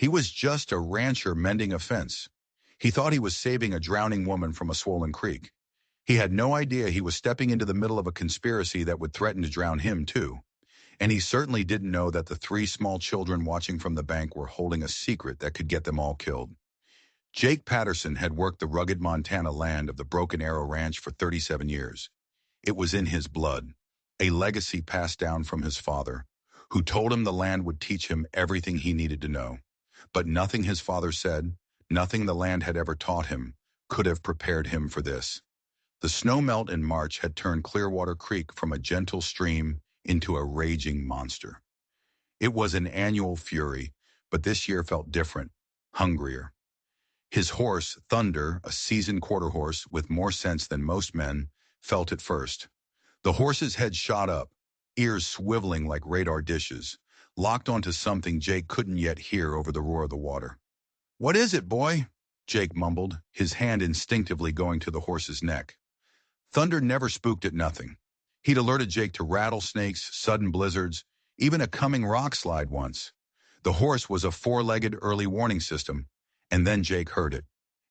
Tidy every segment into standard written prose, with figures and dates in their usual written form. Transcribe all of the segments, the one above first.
He was just a rancher mending a fence. He thought he was saving a drowning woman from a swollen creek. He had no idea he was stepping into the middle of a conspiracy that would threaten to drown him, too. And he certainly didn't know that the three small children watching from the bank were holding a secret that could get them all killed. Jake Patterson had worked the rugged Montana land of the Broken Arrow Ranch for 37 years. It was in his blood, a legacy passed down from his father, who told him the land would teach him everything he needed to know. But nothing his father said, nothing the land had ever taught him, could have prepared him for this. The snowmelt in March had turned Clearwater Creek from a gentle stream into a raging monster. It was an annual fury, but this year felt different, hungrier. His horse, Thunder, a seasoned quarter horse with more sense than most men, felt it first. The horse's head shot up, ears swiveling like radar dishes, locked onto something Jake couldn't yet hear over the roar of the water. "What is it, boy?" Jake mumbled, his hand instinctively going to the horse's neck. Thunder never spooked at nothing. He'd alerted Jake to rattlesnakes, sudden blizzards, even a coming rock slide once. The horse was a four-legged early warning system, and then Jake heard it.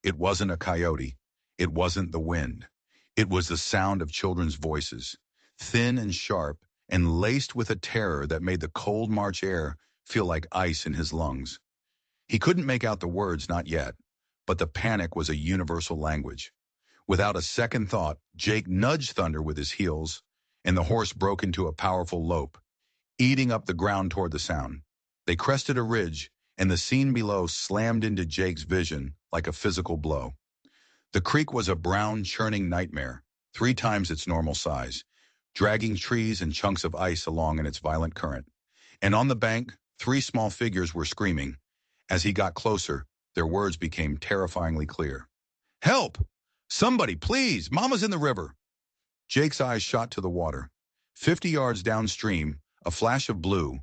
It wasn't a coyote. It wasn't the wind. It was the sound of children's voices, thin and sharp, and laced with a terror that made the cold March air feel like ice in his lungs. He couldn't make out the words, not yet, but the panic was a universal language. Without a second thought, Jake nudged Thunder with his heels, and the horse broke into a powerful lope, eating up the ground toward the sound. They crested a ridge, and the scene below slammed into Jake's vision like a physical blow. The creek was a brown, churning nightmare, 3 times its normal size, dragging trees and chunks of ice along in its violent current. And on the bank, 3 small figures were screaming. As he got closer, their words became terrifyingly clear. "Help! Somebody, please! Mama's in the river!" Jake's eyes shot to the water. 50 yards downstream, a flash of blue,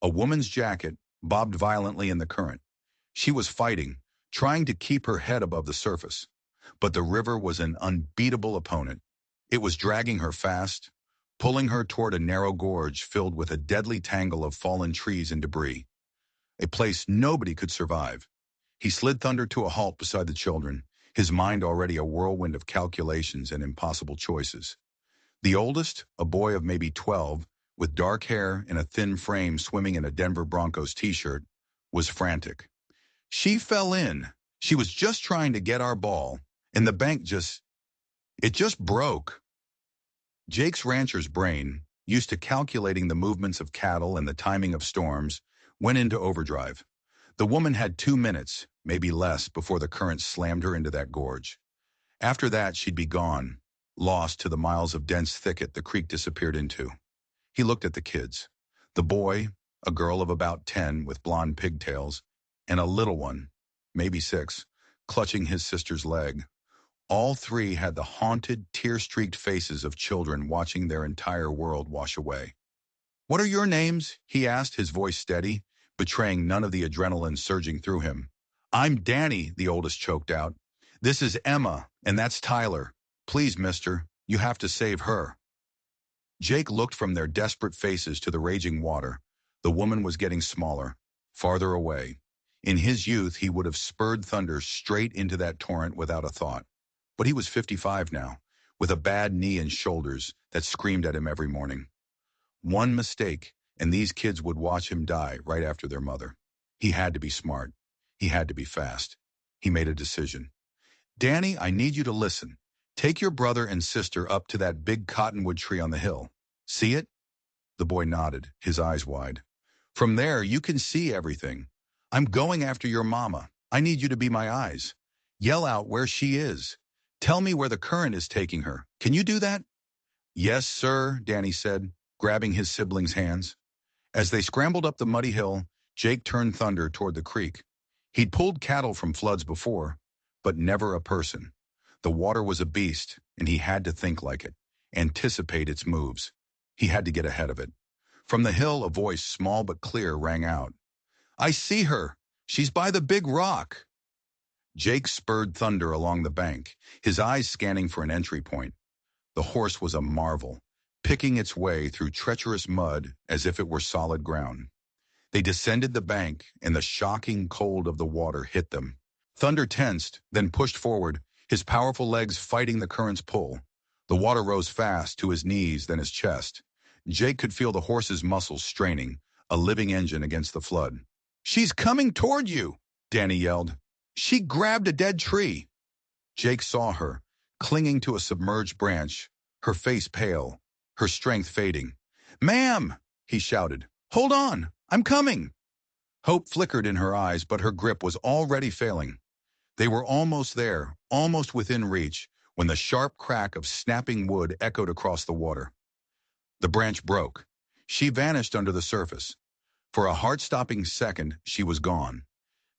a woman's jacket, bobbed violently in the current. She was fighting, trying to keep her head above the surface. But the river was an unbeatable opponent. It was dragging her fast, pulling her toward a narrow gorge filled with a deadly tangle of fallen trees and debris. A place nobody could survive. He slid Thunder to a halt beside the children, his mind already a whirlwind of calculations and impossible choices. The oldest, a boy of maybe 12, with dark hair and a thin frame swimming in a Denver Broncos t-shirt, was frantic. "She fell in. She was just trying to get our ball, and the bank just broke." Jake's rancher's brain, used to calculating the movements of cattle and the timing of storms, went into overdrive. The woman had 2 minutes, maybe less, before the current slammed her into that gorge. After that, she'd be gone, lost to the miles of dense thicket the creek disappeared into. He looked at the kids. The boy, a girl of about 10 with blonde pigtails, and a little one, maybe 6, clutching his sister's leg. All 3 had the haunted, tear-streaked faces of children watching their entire world wash away. "What are your names?" he asked, his voice steady, betraying none of the adrenaline surging through him. "I'm Danny," the oldest choked out. "This is Emma, and that's Tyler. Please, mister, you have to save her." Jake looked from their desperate faces to the raging water. The woman was getting smaller, farther away. In his youth, he would have spurred Thunder straight into that torrent without a thought. But he was 55 now, with a bad knee and shoulders that screamed at him every morning. One mistake, and these kids would watch him die right after their mother. He had to be smart. He had to be fast. He made a decision. "Danny, I need you to listen. Take your brother and sister up to that big cottonwood tree on the hill. See it?" The boy nodded, his eyes wide. "From there, you can see everything. I'm going after your mama. I need you to be my eyes. Yell out where she is. Tell me where the current is taking her. Can you do that?" "Yes, sir," Danny said, grabbing his siblings' hands. As they scrambled up the muddy hill, Jake turned Thunder toward the creek. He'd pulled cattle from floods before, but never a person. The water was a beast, and he had to think like it, anticipate its moves. He had to get ahead of it. From the hill, a voice, small but clear, rang out. "I see her. She's by the big rock." Jake spurred Thunder along the bank, his eyes scanning for an entry point. The horse was a marvel, picking its way through treacherous mud as if it were solid ground. They descended the bank, and the shocking cold of the water hit them. Thunder tensed, then pushed forward, his powerful legs fighting the current's pull. The water rose fast to his knees, then his chest. Jake could feel the horse's muscles straining, a living engine against the flood. "She's coming toward you!" Danny yelled. "She grabbed a dead tree." Jake saw her, clinging to a submerged branch, her face pale, her strength fading. "Ma'am!" he shouted. "Hold on! I'm coming!" Hope flickered in her eyes, but her grip was already failing. They were almost there, almost within reach, when the sharp crack of snapping wood echoed across the water. The branch broke. She vanished under the surface. For a heart-stopping second, she was gone.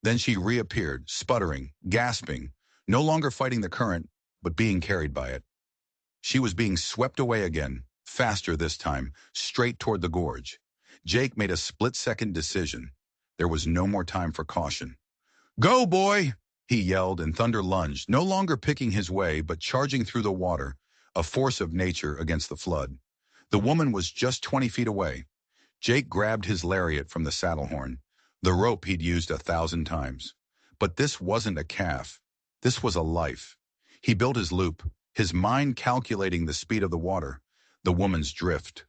Then she reappeared, sputtering, gasping, no longer fighting the current, but being carried by it. She was being swept away again, faster this time, straight toward the gorge. Jake made a split-second decision. There was no more time for caution. "Go, boy!" he yelled, and Thunder lunged, no longer picking his way, but charging through the water, a force of nature against the flood. The woman was just 20 feet away. Jake grabbed his lariat from the saddle horn, the rope he'd used 1,000 times. But this wasn't a calf. This was a life. He built his loop, his mind calculating the speed of the water, the woman's drift.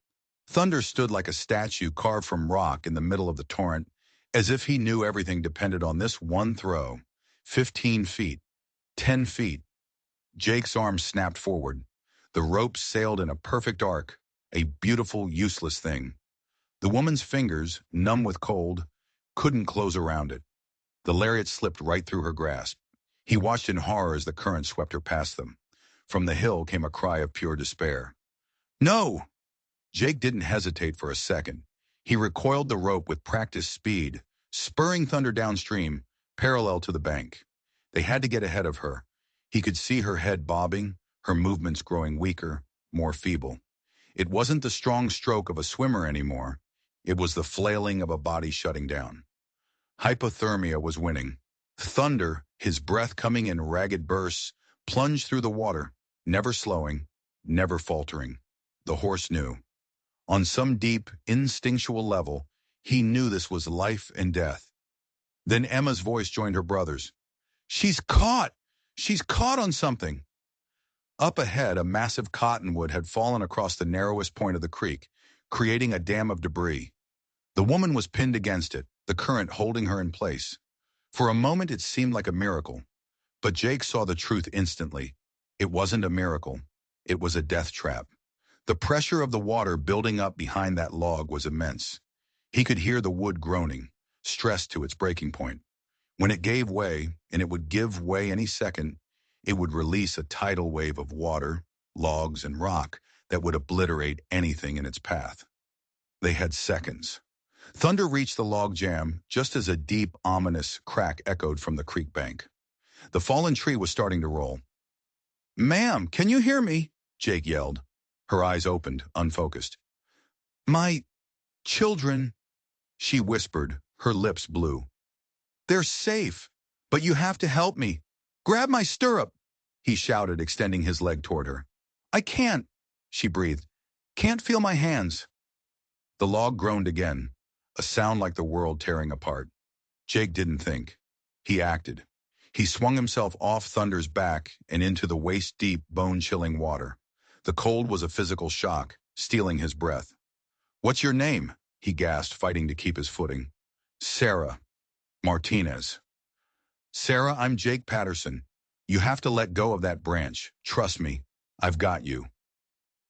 Thunder stood like a statue carved from rock in the middle of the torrent, as if he knew everything depended on this one throw. 15 feet. 10 feet. Jake's arm snapped forward. The rope sailed in a perfect arc, a beautiful, useless thing. The woman's fingers, numb with cold, couldn't close around it. The lariat slipped right through her grasp. He watched in horror as the current swept her past them. From the hill came a cry of pure despair. "No!" Jake didn't hesitate for a second. He recoiled the rope with practiced speed, spurring Thunder downstream, parallel to the bank. They had to get ahead of her. He could see her head bobbing, her movements growing weaker, more feeble. It wasn't the strong stroke of a swimmer anymore. It was the flailing of a body shutting down. Hypothermia was winning. Thunder, his breath coming in ragged bursts, plunged through the water, never slowing, never faltering. The horse knew. On some deep, instinctual level, he knew this was life and death. Then Emma's voice joined her brother's. "She's caught! She's caught on something!" Up ahead, a massive cottonwood had fallen across the narrowest point of the creek, creating a dam of debris. The woman was pinned against it, the current holding her in place. For a moment, it seemed like a miracle. But Jake saw the truth instantly. It wasn't a miracle. It was a death trap. The pressure of the water building up behind that log was immense. He could hear the wood groaning, stressed to its breaking point. When it gave way, and it would give way any second, it would release a tidal wave of water, logs, and rock that would obliterate anything in its path. They had seconds. Thunder reached the log jam just as a deep, ominous crack echoed from the creek bank. The fallen tree was starting to roll. "Ma'am, can you hear me?" Jake yelled. Her eyes opened, unfocused. "My children," she whispered, her lips blue. "They're safe, but you have to help me. Grab my stirrup," he shouted, extending his leg toward her. "I can't," she breathed. "Can't feel my hands." The log groaned again, a sound like the world tearing apart. Jake didn't think. He acted. He swung himself off Thunder's back and into the waist-deep, bone-chilling water. The cold was a physical shock, stealing his breath. "What's your name?" he gasped, fighting to keep his footing. "Sarah Martinez." "Sarah, I'm Jake Patterson. You have to let go of that branch. Trust me. I've got you."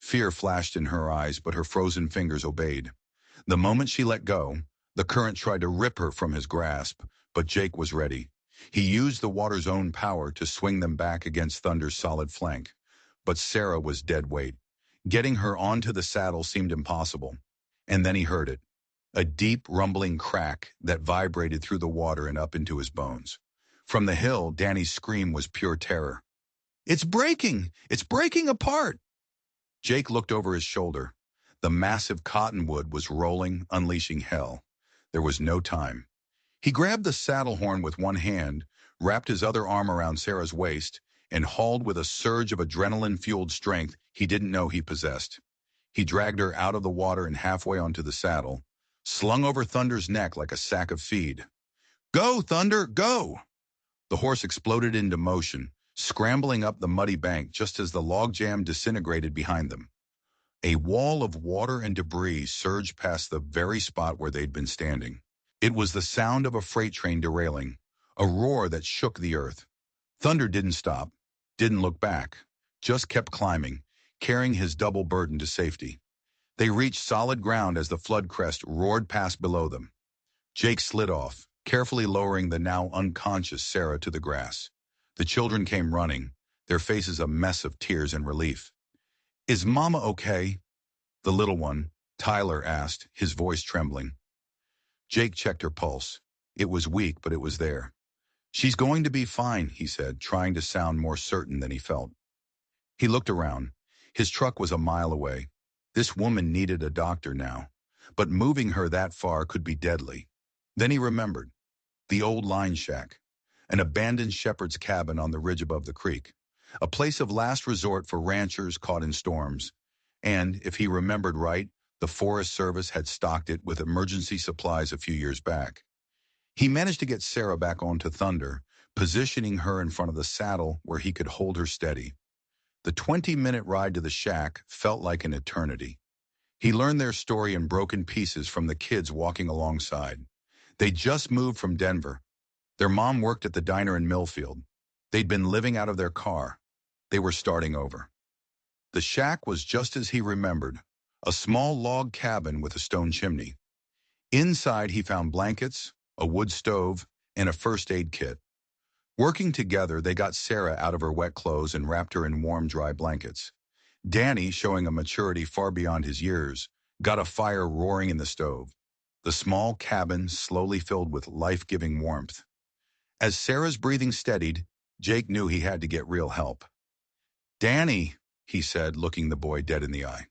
Fear flashed in her eyes, but her frozen fingers obeyed. The moment she let go, the current tried to rip her from his grasp, but Jake was ready. He used the water's own power to swing them back against Thunder's solid flank. But Sarah was dead weight. Getting her onto the saddle seemed impossible. And then he heard it. A deep, rumbling crack that vibrated through the water and up into his bones. From the hill, Danny's scream was pure terror. "It's breaking! It's breaking apart!" Jake looked over his shoulder. The massive cottonwood was rolling, unleashing hell. There was no time. He grabbed the saddle horn with one hand, wrapped his other arm around Sarah's waist, and hauled with a surge of adrenaline-fueled strength he didn't know he possessed. He dragged her out of the water and halfway onto the saddle, slung over Thunder's neck like a sack of feed. "Go, Thunder, go!" The horse exploded into motion, scrambling up the muddy bank just as the logjam disintegrated behind them. A wall of water and debris surged past the very spot where they'd been standing. It was the sound of a freight train derailing, a roar that shook the earth. Thunder didn't stop, didn't look back, just kept climbing, carrying his double burden to safety. They reached solid ground as the flood crest roared past below them. Jake slid off, carefully lowering the now unconscious Sarah to the grass. The children came running, their faces a mess of tears and relief. "Is Mama okay?" the little one, Tyler, asked, his voice trembling. Jake checked her pulse. It was weak, but it was there. "She's going to be fine," he said, trying to sound more certain than he felt. He looked around. His truck was a mile away. This woman needed a doctor now, but moving her that far could be deadly. Then he remembered. The old line shack, an abandoned shepherd's cabin on the ridge above the creek, a place of last resort for ranchers caught in storms. And, if he remembered right, the Forest Service had stocked it with emergency supplies a few years back. He managed to get Sarah back onto Thunder, positioning her in front of the saddle where he could hold her steady. The 20-minute ride to the shack felt like an eternity. He learned their story in broken pieces from the kids walking alongside. They'd just moved from Denver. Their mom worked at the diner in Millfield. They'd been living out of their car. They were starting over. The shack was just as he remembered, a small log cabin with a stone chimney. Inside he found blankets, a wood stove, and a first aid kit. Working together, they got Sarah out of her wet clothes and wrapped her in warm, dry blankets. Danny, showing a maturity far beyond his years, got a fire roaring in the stove. The small cabin slowly filled with life-giving warmth. As Sarah's breathing steadied, Jake knew he had to get real help. "Danny," he said, looking the boy dead in the eye,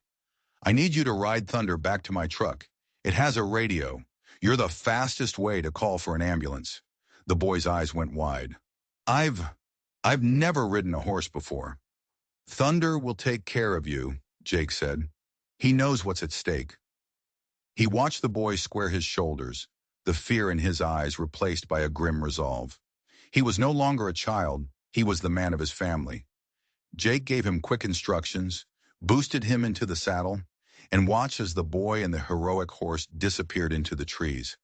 "I need you to ride Thunder back to my truck. It has a radio. You're the fastest way to call for an ambulance." The boy's eyes went wide. I've never ridden a horse before." "Thunder will take care of you," Jake said. "He knows what's at stake." He watched the boy square his shoulders, the fear in his eyes replaced by a grim resolve. He was no longer a child, he was the man of his family. Jake gave him quick instructions, boosted him into the saddle, and watched as the boy and the heroic horse disappeared into the trees.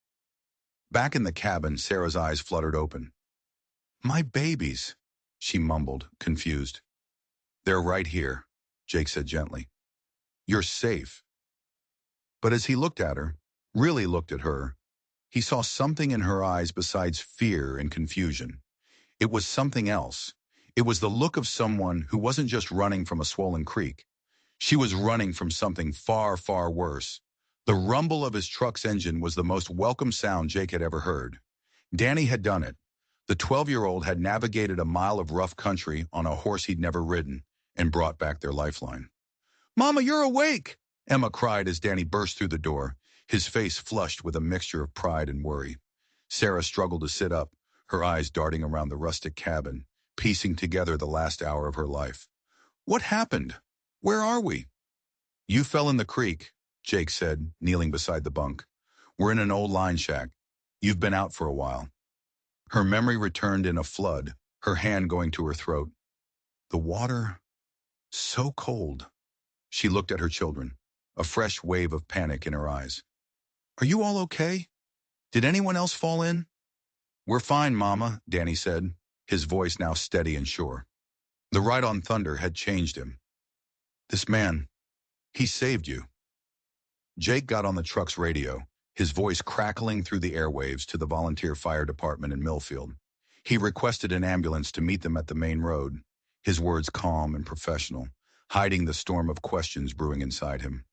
Back in the cabin, Sarah's eyes fluttered open. "My babies," she mumbled, confused. "They're right here," Jake said gently. "You're safe." But as he looked at her, really looked at her, he saw something in her eyes besides fear and confusion. It was something else. It was the look of someone who wasn't just running from a swollen creek. She was running from something far, far worse. The rumble of his truck's engine was the most welcome sound Jake had ever heard. Danny had done it. The 12-year-old had navigated a mile of rough country on a horse he'd never ridden and brought back their lifeline. "Mama, you're awake!" Emma cried as Danny burst through the door, his face flushed with a mixture of pride and worry. Sarah struggled to sit up, her eyes darting around the rustic cabin, piecing together the last hour of her life. "What happened? Where are we?" "You fell in the creek," Jake said, kneeling beside the bunk. "We're in an old line shack. You've been out for a while." Her memory returned in a flood, her hand going to her throat. The water, so cold. She looked at her children, a fresh wave of panic in her eyes. "Are you all okay? Did anyone else fall in?" "We're fine, Mama," Danny said, his voice now steady and sure. The ride on Thunder had changed him. "This man, he saved you." Jake got on the truck's radio, his voice crackling through the airwaves to the volunteer fire department in Millfield. He requested an ambulance to meet them at the main road, his words calm and professional, hiding the storm of questions brewing inside him.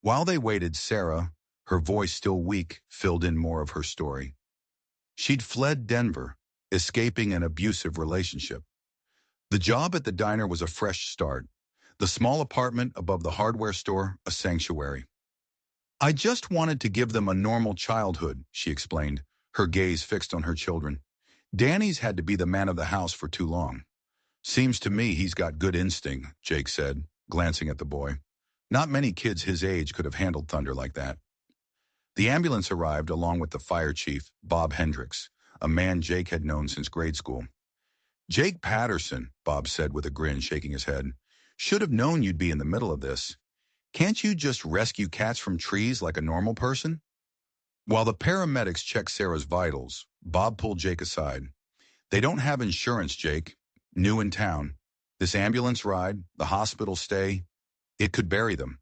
While they waited, Sarah, her voice still weak, filled in more of her story. She'd fled Denver, escaping an abusive relationship. The job at the diner was a fresh start. The small apartment above the hardware store, a sanctuary. "I just wanted to give them a normal childhood," she explained, her gaze fixed on her children. "Danny's had to be the man of the house for too long." "Seems to me he's got good instinct," Jake said, glancing at the boy. "Not many kids his age could have handled Thunder like that." The ambulance arrived along with the fire chief, Bob Hendricks, a man Jake had known since grade school. "Jake Patterson," Bob said with a grin, shaking his head. "Should have known you'd be in the middle of this. Can't you just rescue cats from trees like a normal person?" While the paramedics checked Sarah's vitals, Bob pulled Jake aside. "They don't have insurance, Jake. New in town. This ambulance ride, the hospital stay, it could bury them."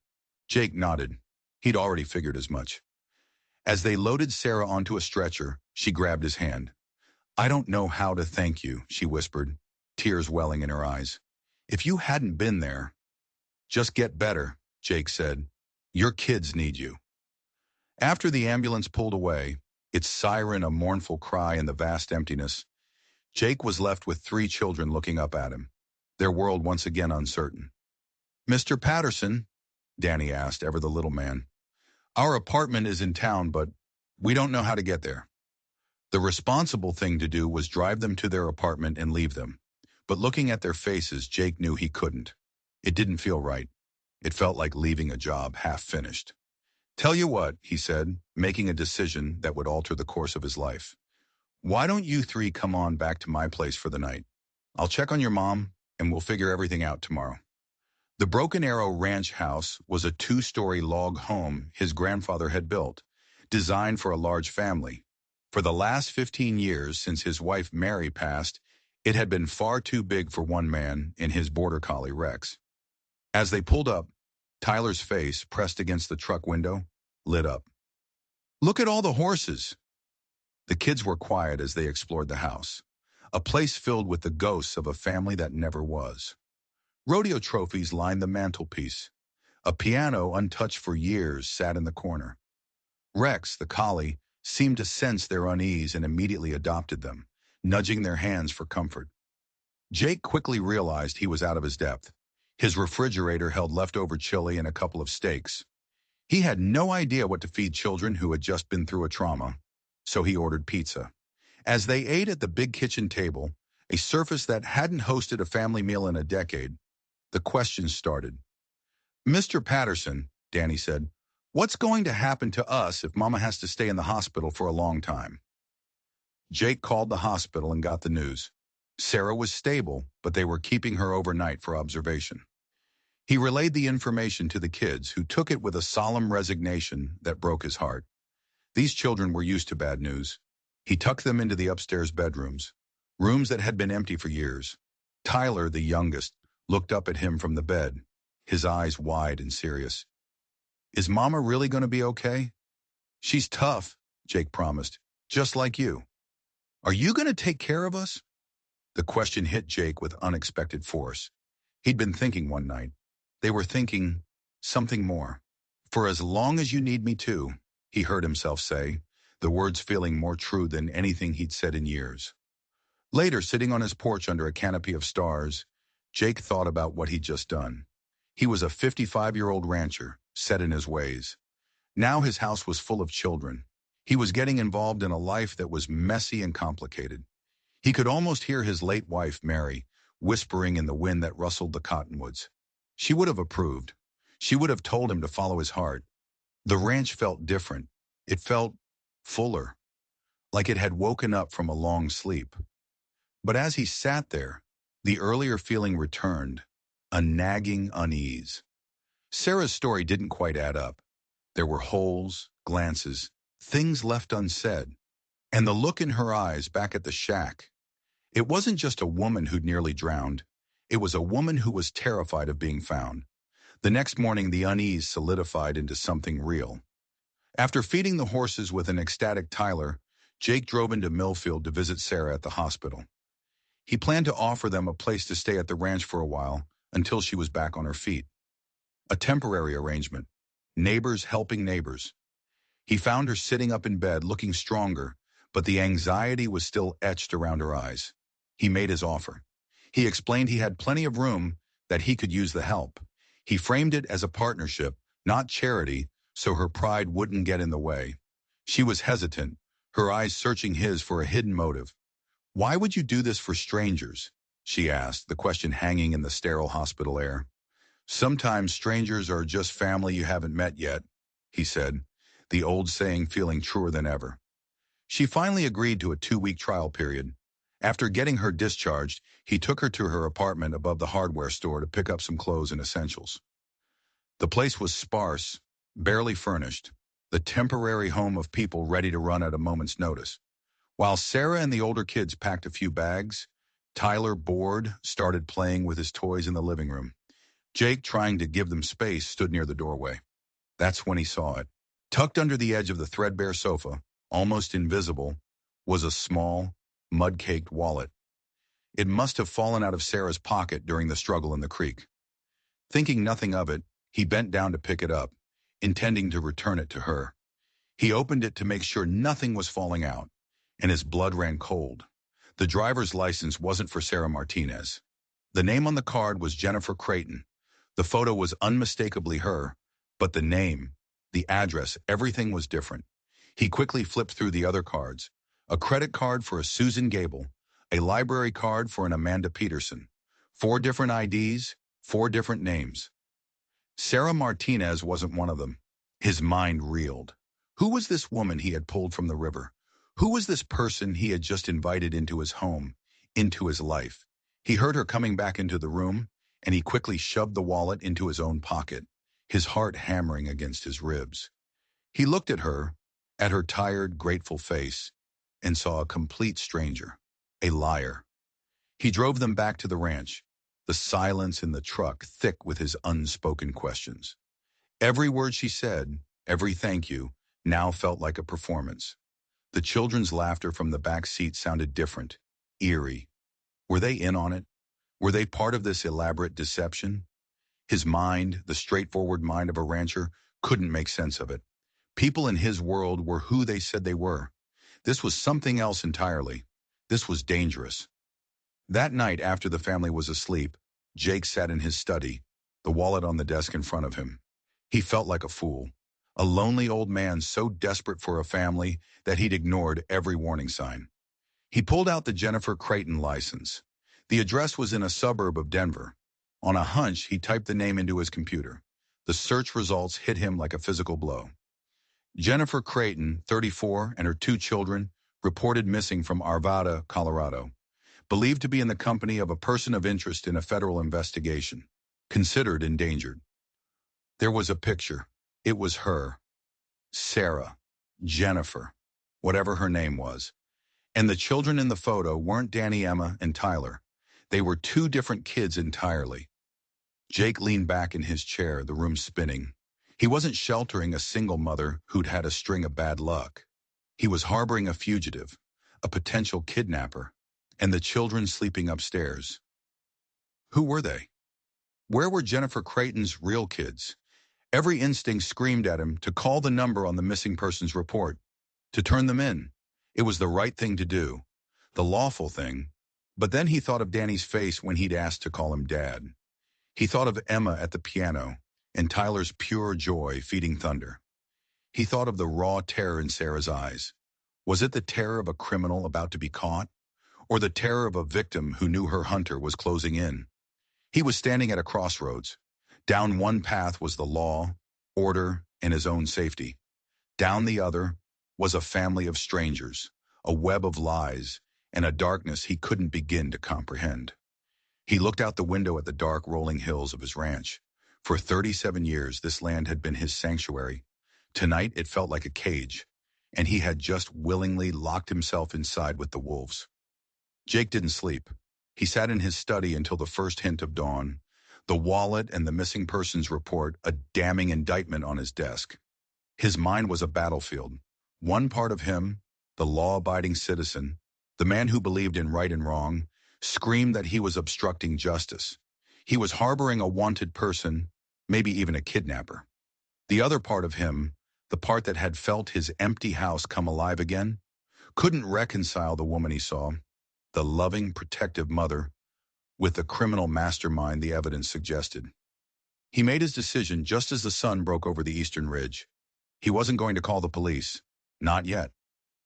Jake nodded. He'd already figured as much. As they loaded Sarah onto a stretcher, she grabbed his hand. "I don't know how to thank you," she whispered, tears welling in her eyes. "If you hadn't been there—" "Just get better," Jake said. "Your kids need you." After the ambulance pulled away, its siren a mournful cry in the vast emptiness, Jake was left with 3 children looking up at him, their world once again uncertain. "Mr. Patterson," Danny asked, ever the little man. "Our apartment is in town, but we don't know how to get there." The responsible thing to do was drive them to their apartment and leave them. But looking at their faces, Jake knew he couldn't. It didn't feel right. It felt like leaving a job half finished. "Tell you what," he said, making a decision that would alter the course of his life. "Why don't you 3 come on back to my place for the night? I'll check on your mom, and we'll figure everything out tomorrow." The Broken Arrow Ranch house was a 2-story log home his grandfather had built, designed for a large family. For the last 15 years since his wife Mary passed, it had been far too big for one man and his border collie Rex. As they pulled up, Tyler's face, pressed against the truck window, lit up. "Look at all the horses." The kids were quiet as they explored the house, a place filled with the ghosts of a family that never was. Rodeo trophies lined the mantelpiece. A piano, untouched for years, sat in the corner. Rex, the collie, seemed to sense their unease and immediately adopted them, nudging their hands for comfort. Jake quickly realized he was out of his depth. His refrigerator held leftover chili and a couple of steaks. He had no idea what to feed children who had just been through a trauma, so he ordered pizza. As they ate at the big kitchen table, a surface that hadn't hosted a family meal in a decade, the questions started. "Mr. Patterson," Danny said, "what's going to happen to us if Mama has to stay in the hospital for a long time?" Jake called the hospital and got the news. Sarah was stable, but they were keeping her overnight for observation. He relayed the information to the kids, who took it with a solemn resignation that broke his heart. These children were used to bad news. He tucked them into the upstairs bedrooms, rooms that had been empty for years. Tyler, the youngest, looked up at him from the bed, his eyes wide and serious. "Is Mama really going to be okay?" "She's tough," Jake promised, "just like you." "Are you going to take care of us?" The question hit Jake with unexpected force. He'd been thinking one night. They were thinking something more. "For as long as you need me to," he heard himself say, the words feeling more true than anything he'd said in years. Later, sitting on his porch under a canopy of stars, Jake thought about what he'd just done. He was a 55-year-old rancher, set in his ways. Now his house was full of children. He was getting involved in a life that was messy and complicated. He could almost hear his late wife, Mary, whispering in the wind that rustled the cottonwoods. She would have approved. She would have told him to follow his heart. The ranch felt different. It felt fuller, like it had woken up from a long sleep. But as he sat there, the earlier feeling returned, a nagging unease. Sarah's story didn't quite add up. There were holes, glances, things left unsaid, and the look in her eyes back at the shack. It wasn't just a woman who'd nearly drowned. It was a woman who was terrified of being found. The next morning, the unease solidified into something real. After feeding the horses with an ecstatic Tyler, Jake drove into Millfield to visit Sarah at the hospital. He planned to offer them a place to stay at the ranch for a while until she was back on her feet. A temporary arrangement. Neighbors helping neighbors. He found her sitting up in bed, looking stronger, but the anxiety was still etched around her eyes. He made his offer. He explained he had plenty of room, that he could use the help. He framed it as a partnership, not charity, so her pride wouldn't get in the way. She was hesitant, her eyes searching his for a hidden motive. "Why would you do this for strangers?" she asked, the question hanging in the sterile hospital air. "Sometimes strangers are just family you haven't met yet," he said. the old saying feeling truer than ever. She finally agreed to a 2-week trial period. After getting her discharged, he took her to her apartment above the hardware store to pick up some clothes and essentials. The place was sparse, barely furnished, the temporary home of people ready to run at a moment's notice. While Sarah and the older kids packed a few bags, Tyler, bored, started playing with his toys in the living room. Jake, trying to give them space, stood near the doorway. That's when he saw it. Tucked under the edge of the threadbare sofa, almost invisible, was a small, mud-caked wallet. It must have fallen out of Sarah's pocket during the struggle in the creek. Thinking nothing of it, he bent down to pick it up, intending to return it to her. He opened it to make sure nothing was falling out, and his blood ran cold. The driver's license wasn't for Sarah Martinez. The name on the card was Jennifer Creighton. The photo was unmistakably her, but the name, the address, everything was different. He quickly flipped through the other cards. A credit card for a Susan Gable, a library card for an Amanda Peterson. 4 different IDs, 4 different names. Sarah Martinez wasn't one of them. His mind reeled. Who was this woman he had pulled from the river? Who was this person he had just invited into his home, into his life? He heard her coming back into the room, and he quickly shoved the wallet into his own pocket, his heart hammering against his ribs. He looked at her tired, grateful face, and saw a complete stranger, a liar. He drove them back to the ranch, the silence in the truck thick with his unspoken questions. Every word she said, every thank you, now felt like a performance. The children's laughter from the back seat sounded different, eerie. Were they in on it? Were they part of this elaborate deception? His mind, the straightforward mind of a rancher, couldn't make sense of it. People in his world were who they said they were. This was something else entirely. This was dangerous. That night, after the family was asleep, Jake sat in his study, the wallet on the desk in front of him. He felt like a fool, a lonely old man so desperate for a family that he'd ignored every warning sign. He pulled out the Jennifer Creighton license. The address was in a suburb of Denver. On a hunch, he typed the name into his computer. The search results hit him like a physical blow. Jennifer Creighton, 34, and her 2 children, reported missing from Arvada, Colorado. Believed to be in the company of a person of interest in a federal investigation. Considered endangered. There was a picture. It was her. Sarah. Jennifer. Whatever her name was. And the children in the photo weren't Danny, Emma, and Tyler. They were 2 different kids entirely. Jake leaned back in his chair, the room spinning. He wasn't sheltering a single mother who'd had a string of bad luck. He was harboring a fugitive, a potential kidnapper, and the children sleeping upstairs. Who were they? Where were Jennifer Creighton's real kids? Every instinct screamed at him to call the number on the missing persons report, to turn them in. It was the right thing to do, the lawful thing. But then he thought of Danny's face when he'd asked to call him Dad. He thought of Emma at the piano and Tyler's pure joy feeding thunder. He thought of the raw terror in Sarah's eyes. Was it the terror of a criminal about to be caught, or the terror of a victim who knew her hunter was closing in? He was standing at a crossroads. Down one path was the law, order, and his own safety. Down the other was a family of strangers, a web of lies, and a darkness he couldn't begin to comprehend. He looked out the window at the dark rolling hills of his ranch. For 37 years, this land had been his sanctuary. Tonight, it felt like a cage, and he had just willingly locked himself inside with the wolves. Jake didn't sleep. He sat in his study until the first hint of dawn, the wallet and the missing persons report a damning indictment on his desk. His mind was a battlefield. One part of him, the law-abiding citizen, the man who believed in right and wrong, screamed that he was obstructing justice. He was harboring a wanted person, maybe even a kidnapper. The other part of him, the part that had felt his empty house come alive again, couldn't reconcile the woman he saw, the loving, protective mother, with the criminal mastermind the evidence suggested. He made his decision just as the sun broke over the eastern ridge. He wasn't going to call the police. Not yet.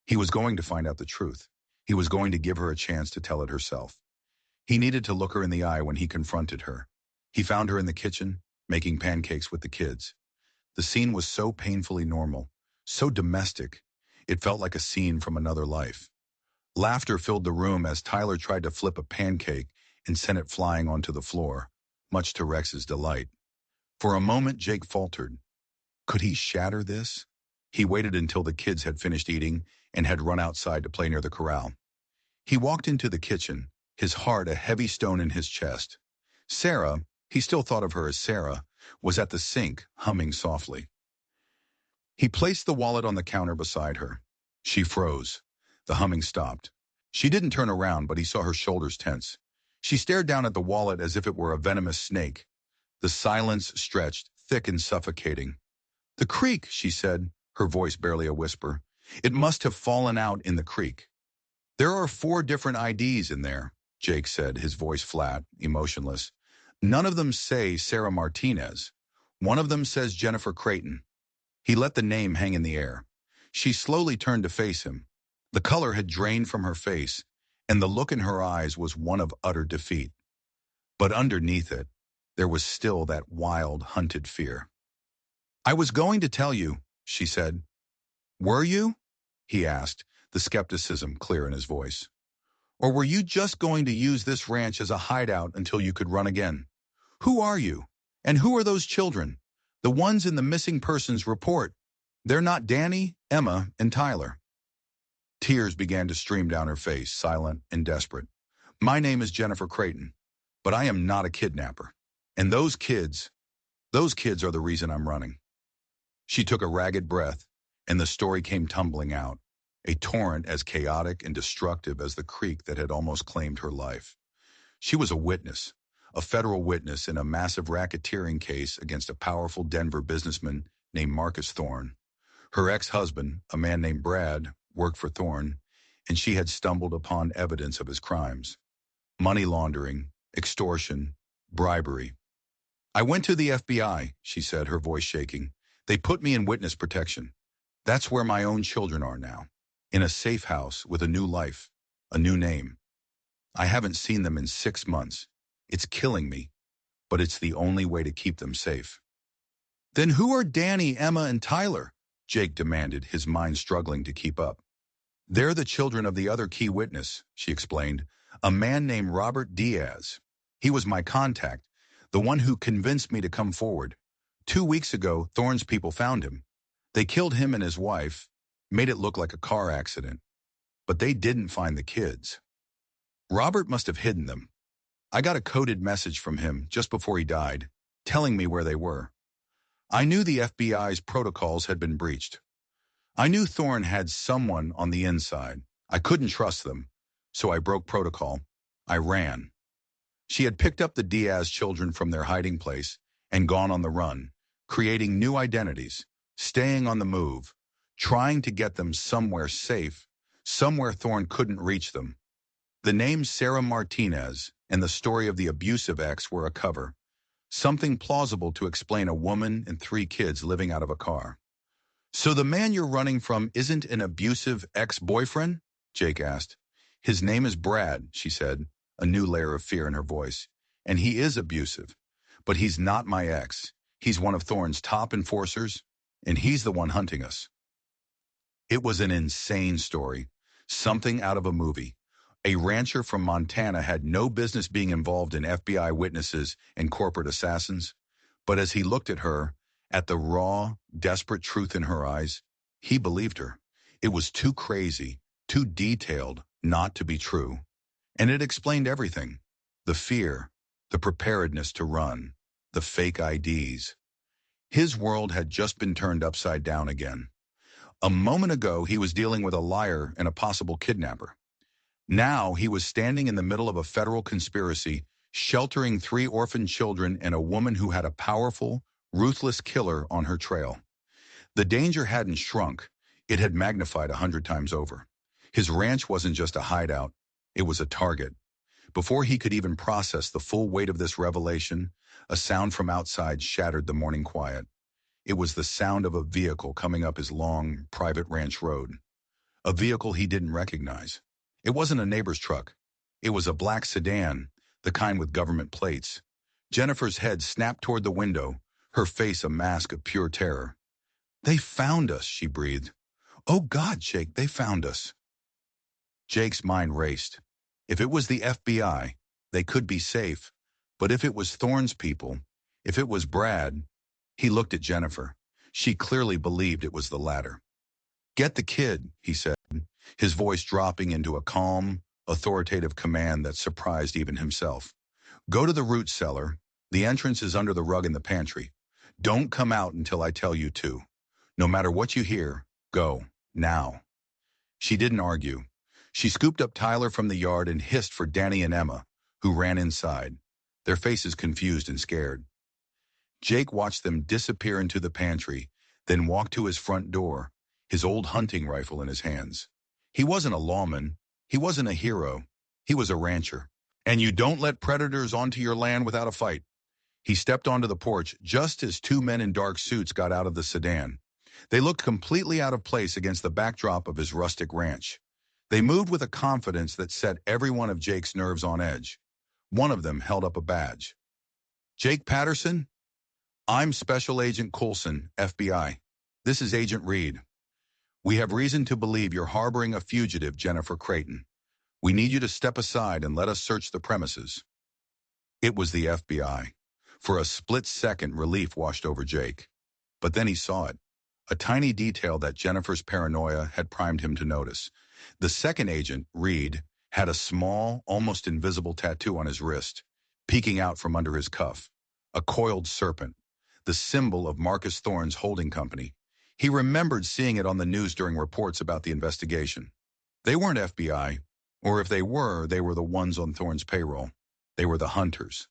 He was going to find out the truth. He was going to give her a chance to tell it herself. He needed to look her in the eye when he confronted her. He found her in the kitchen, making pancakes with the kids. The scene was so painfully normal, so domestic. It felt like a scene from another life. Laughter filled the room as Tyler tried to flip a pancake and sent it flying onto the floor, much to Rex's delight. For a moment, Jake faltered. Could he shatter this? He waited until the kids had finished eating and had run outside to play near the corral. He walked into the kitchen, his heart a heavy stone in his chest. Sarah, he still thought of her as Sarah, was at the sink, humming softly. He placed the wallet on the counter beside her. She froze. The humming stopped. She didn't turn around, but he saw her shoulders tense. She stared down at the wallet as if it were a venomous snake. The silence stretched, thick and suffocating. The creek, she said, her voice barely a whisper. It must have fallen out in the creek. There are 4 different IDs in there, Jake said, his voice flat, emotionless. None of them say Sarah Martinez. One of them says Jennifer Creighton. He let the name hang in the air. She slowly turned to face him. The color had drained from her face, and the look in her eyes was one of utter defeat. But underneath it, there was still that wild, hunted fear. I was going to tell you, she said. Were you? He asked, the skepticism clear in his voice. Or were you just going to use this ranch as a hideout until you could run again? Who are you? And who are those children? The ones in the missing persons report. They're not Danny, Emma, and Tyler. Tears began to stream down her face, silent and desperate. My name is Jennifer Creighton, but I am not a kidnapper. And those kids are the reason I'm running. She took a ragged breath, and the story came tumbling out, a torrent as chaotic and destructive as the creek that had almost claimed her life. She was a federal witness in a massive racketeering case against a powerful Denver businessman named Marcus Thorne. Her ex-husband, a man named Brad, worked for Thorne, and she had stumbled upon evidence of his crimes. Money laundering, extortion, bribery. I went to the FBI, she said, her voice shaking. They put me in witness protection. That's where my own children are now, in a safe house with a new life, a new name. I haven't seen them in 6 months. It's killing me, but it's the only way to keep them safe. Then who are Danny, Emma, and Tyler? Jake demanded, his mind struggling to keep up. They're the children of the other key witness, she explained, a man named Robert Diaz. He was my contact, the one who convinced me to come forward. 2 weeks ago, Thorne's people found him. They killed him and his wife, made it look like a car accident. But they didn't find the kids. Robert must have hidden them. I got a coded message from him just before he died, telling me where they were. I knew the FBI's protocols had been breached. I knew Thorne had someone on the inside. I couldn't trust them, so I broke protocol. I ran. She had picked up the Diaz children from their hiding place and gone on the run, creating new identities, staying on the move, trying to get them somewhere safe, somewhere Thorne couldn't reach them. The name Sarah Martinez and the story of the abusive ex were a cover, something plausible to explain a woman and 3 kids living out of a car. So the man you're running from isn't an abusive ex-boyfriend? Jake asked. His name is Brad, she said, a new layer of fear in her voice. And he is abusive. But he's not my ex. He's one of Thorne's top enforcers, and he's the one hunting us. It was an insane story, something out of a movie. A rancher from Montana had no business being involved in FBI witnesses and corporate assassins. But as he looked at her, at the raw, desperate truth in her eyes, he believed her. It was too crazy, too detailed not to be true. And it explained everything. The fear, the preparedness to run, the fake IDs. His world had just been turned upside down again. A moment ago, he was dealing with a liar and a possible kidnapper. Now he was standing in the middle of a federal conspiracy, sheltering 3 orphan children and a woman who had a powerful, ruthless killer on her trail. The danger hadn't shrunk. It had magnified 100 times over. His ranch wasn't just a hideout. It was a target. Before he could even process the full weight of this revelation, a sound from outside shattered the morning quiet. It was the sound of a vehicle coming up his long, private ranch road. A vehicle he didn't recognize. It wasn't a neighbor's truck. It was a black sedan, the kind with government plates. Jennifer's head snapped toward the window, her face a mask of pure terror. They found us, she breathed. Oh God, Jake, they found us. Jake's mind raced. If it was the FBI, they could be safe. But if it was Thorne's people, if it was Brad, he looked at Jennifer. She clearly believed it was the latter. Get the kid, he said, his voice dropping into a calm, authoritative command that surprised even himself. Go to the root cellar. The entrance is under the rug in the pantry. Don't come out until I tell you to. No matter what you hear, go, now. She didn't argue. She scooped up Tyler from the yard and hissed for Danny and Emma, who ran inside, their faces confused and scared. Jake watched them disappear into the pantry, then walked to his front door, his old hunting rifle in his hands. He wasn't a lawman. He wasn't a hero. He was a rancher. And you don't let predators onto your land without a fight. He stepped onto the porch just as two men in dark suits got out of the sedan. They looked completely out of place against the backdrop of his rustic ranch. They moved with a confidence that set every one of Jake's nerves on edge. One of them held up a badge. Jake Patterson? I'm Special Agent Coulson, FBI. This is Agent Reed. We have reason to believe you're harboring a fugitive, Jennifer Creighton. We need you to step aside and let us search the premises. It was the FBI. For a split second, relief washed over Jake. But then he saw it. A tiny detail that Jennifer's paranoia had primed him to notice. The second agent, Reed, had a small, almost invisible tattoo on his wrist, peeking out from under his cuff. A coiled serpent, the symbol of Marcus Thorne's holding company. He remembered seeing it on the news during reports about the investigation. They weren't FBI, or if they were the ones on Thorne's payroll. They were the hunters.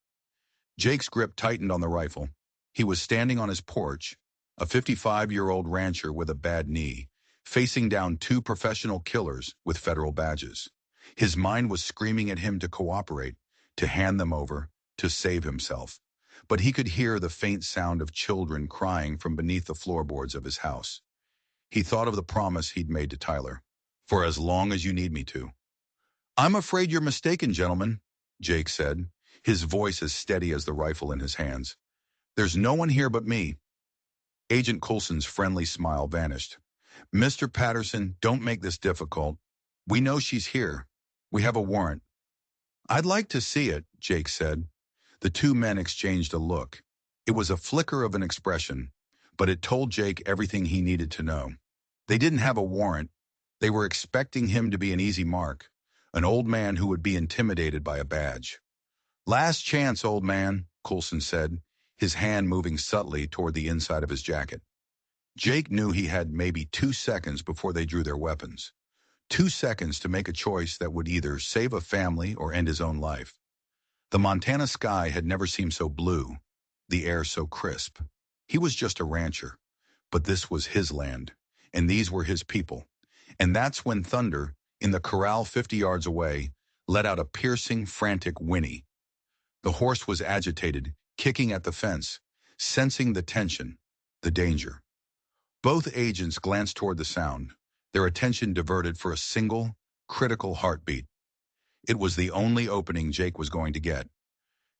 Jake's grip tightened on the rifle. He was standing on his porch, a 55-year-old rancher with a bad knee, facing down two professional killers with federal badges. His mind was screaming at him to cooperate, to hand them over, to save himself. But he could hear the faint sound of children crying from beneath the floorboards of his house. He thought of the promise he'd made to Tyler. For as long as you need me to. I'm afraid you're mistaken, gentlemen, Jake said, his voice as steady as the rifle in his hands. There's no one here but me. Agent Coulson's friendly smile vanished. Mr. Patterson, don't make this difficult. We know she's here. We have a warrant. I'd like to see it, Jake said. The two men exchanged a look. It was a flicker of an expression, but it told Jake everything he needed to know. They didn't have a warrant. They were expecting him to be an easy mark, an old man who would be intimidated by a badge. Last chance, old man, Coulson said, his hand moving subtly toward the inside of his jacket. Jake knew he had maybe 2 seconds before they drew their weapons. 2 seconds to make a choice that would either save a family or end his own life. The Montana sky had never seemed so blue, the air so crisp. He was just a rancher, but this was his land, and these were his people. And that's when thunder, in the corral 50 yards away, let out a piercing, frantic whinny. The horse was agitated, kicking at the fence, sensing the tension, the danger. Both agents glanced toward the sound, their attention diverted for a single, critical heartbeat. It was the only opening Jake was going to get.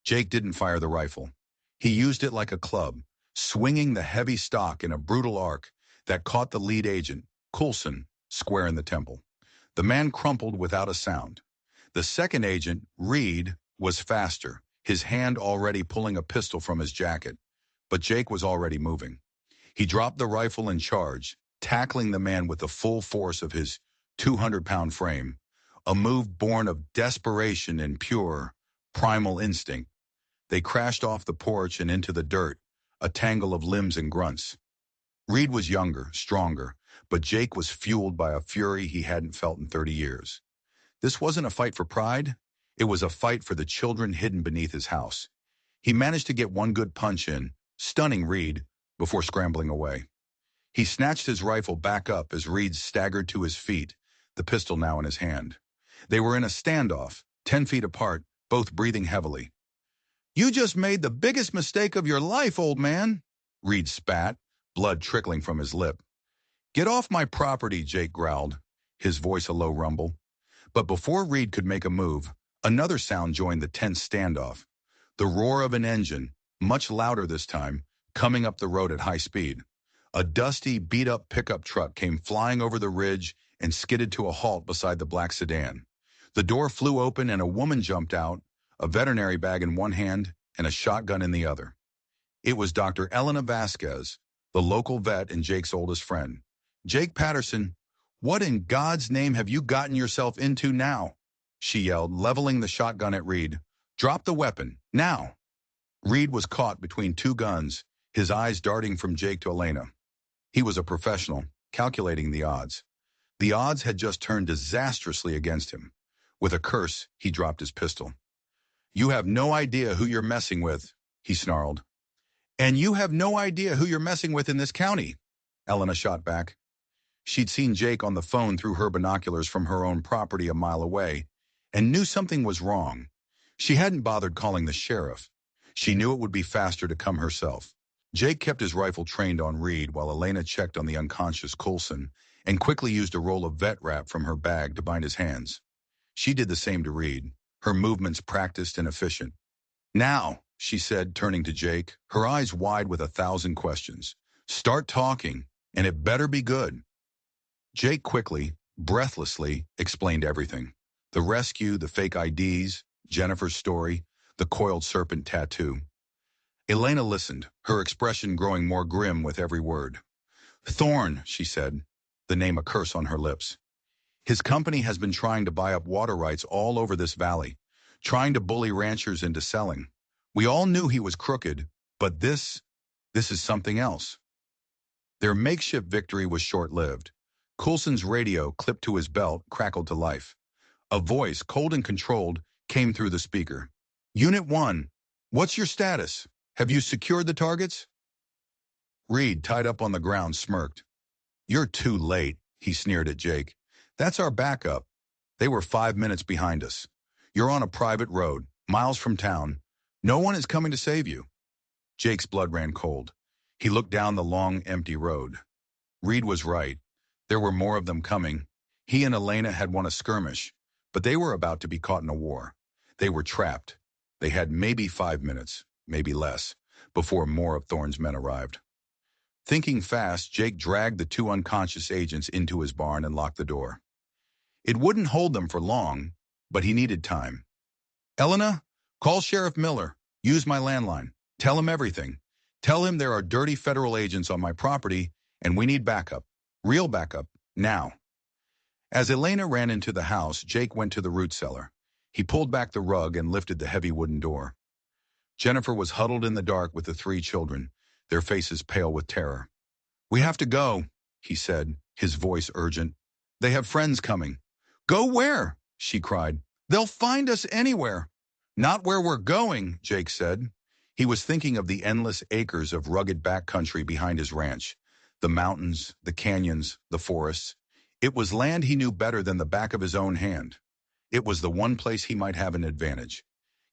Jake didn't fire the rifle. He used it like a club, swinging the heavy stock in a brutal arc that caught the lead agent, Coulson, square in the temple. The man crumpled without a sound. The second agent, Reed, was faster, his hand already pulling a pistol from his jacket. But Jake was already moving. He dropped the rifle and charged, tackling the man with the full force of his 200-pound frame, a move born of desperation and pure, primal instinct. They crashed off the porch and into the dirt, a tangle of limbs and grunts. Reed was younger, stronger, but Jake was fueled by a fury he hadn't felt in 30 years. This wasn't a fight for pride. It was a fight for the children hidden beneath his house. He managed to get one good punch in, stunning Reed, before scrambling away. He snatched his rifle back up as Reed staggered to his feet, the pistol now in his hand. They were in a standoff, 10 feet apart, both breathing heavily. You just made the biggest mistake of your life, old man, Reed spat, blood trickling from his lip. Get off my property, Jake growled, his voice a low rumble. But before Reed could make a move, another sound joined the tense standoff. The roar of an engine, much louder this time, coming up the road at high speed. A dusty, beat-up pickup truck came flying over the ridge and skidded to a halt beside the black sedan. The door flew open and a woman jumped out, a veterinary bag in one hand and a shotgun in the other. It was Dr. Elena Vasquez, the local vet and Jake's oldest friend. "Jake Patterson, what in God's name have you gotten yourself into now?" she yelled, leveling the shotgun at Reed. "Drop the weapon, now." Reed was caught between two guns, his eyes darting from Jake to Elena. He was a professional, calculating the odds. The odds had just turned disastrously against him. With a curse, he dropped his pistol. "You have no idea who you're messing with," he snarled. "And you have no idea who you're messing with in this county," Elena shot back. She'd seen Jake on the phone through her binoculars from her own property a mile away and knew something was wrong. She hadn't bothered calling the sheriff. She knew it would be faster to come herself. Jake kept his rifle trained on Reed while Elena checked on the unconscious Coulson and quickly used a roll of vet wrap from her bag to bind his hands. She did the same to Reed, her movements practiced and efficient. "Now," she said, turning to Jake, her eyes wide with 1,000 questions. "Start talking, and it better be good." Jake quickly, breathlessly, explained everything. The rescue, the fake IDs, Jennifer's story, the coiled serpent tattoo. Elena listened, her expression growing more grim with every word. "Thorne," she said, the name a curse on her lips. "His company has been trying to buy up water rights all over this valley, trying to bully ranchers into selling. We all knew he was crooked, but this is something else." Their makeshift victory was short-lived. Coulson's radio, clipped to his belt, crackled to life. A voice, cold and controlled, came through the speaker. "Unit 1, what's your status? Have you secured the targets?" Reed, tied up on the ground, smirked. "You're too late," he sneered at Jake. "That's our backup. They were 5 minutes behind us. You're on a private road, miles from town. No one is coming to save you." Jake's blood ran cold. He looked down the long, empty road. Reed was right. There were more of them coming. He and Elena had won a skirmish, but they were about to be caught in a war. They were trapped. They had maybe 5 minutes, maybe less, before more of Thorne's men arrived. Thinking fast, Jake dragged the two unconscious agents into his barn and locked the door. It wouldn't hold them for long, but he needed time. "Elena, call Sheriff Miller. Use my landline. Tell him everything. Tell him there are dirty federal agents on my property and we need backup. Real backup. Now." As Elena ran into the house, Jake went to the root cellar. He pulled back the rug and lifted the heavy wooden door. Jennifer was huddled in the dark with the 3 children, their faces pale with terror. "We have to go," he said, his voice urgent. "They have friends coming." "Go where?" she cried. "They'll find us anywhere." "Not where we're going," Jake said. He was thinking of the endless acres of rugged backcountry behind his ranch, the mountains, the canyons, the forests. It was land he knew better than the back of his own hand. It was the one place he might have an advantage.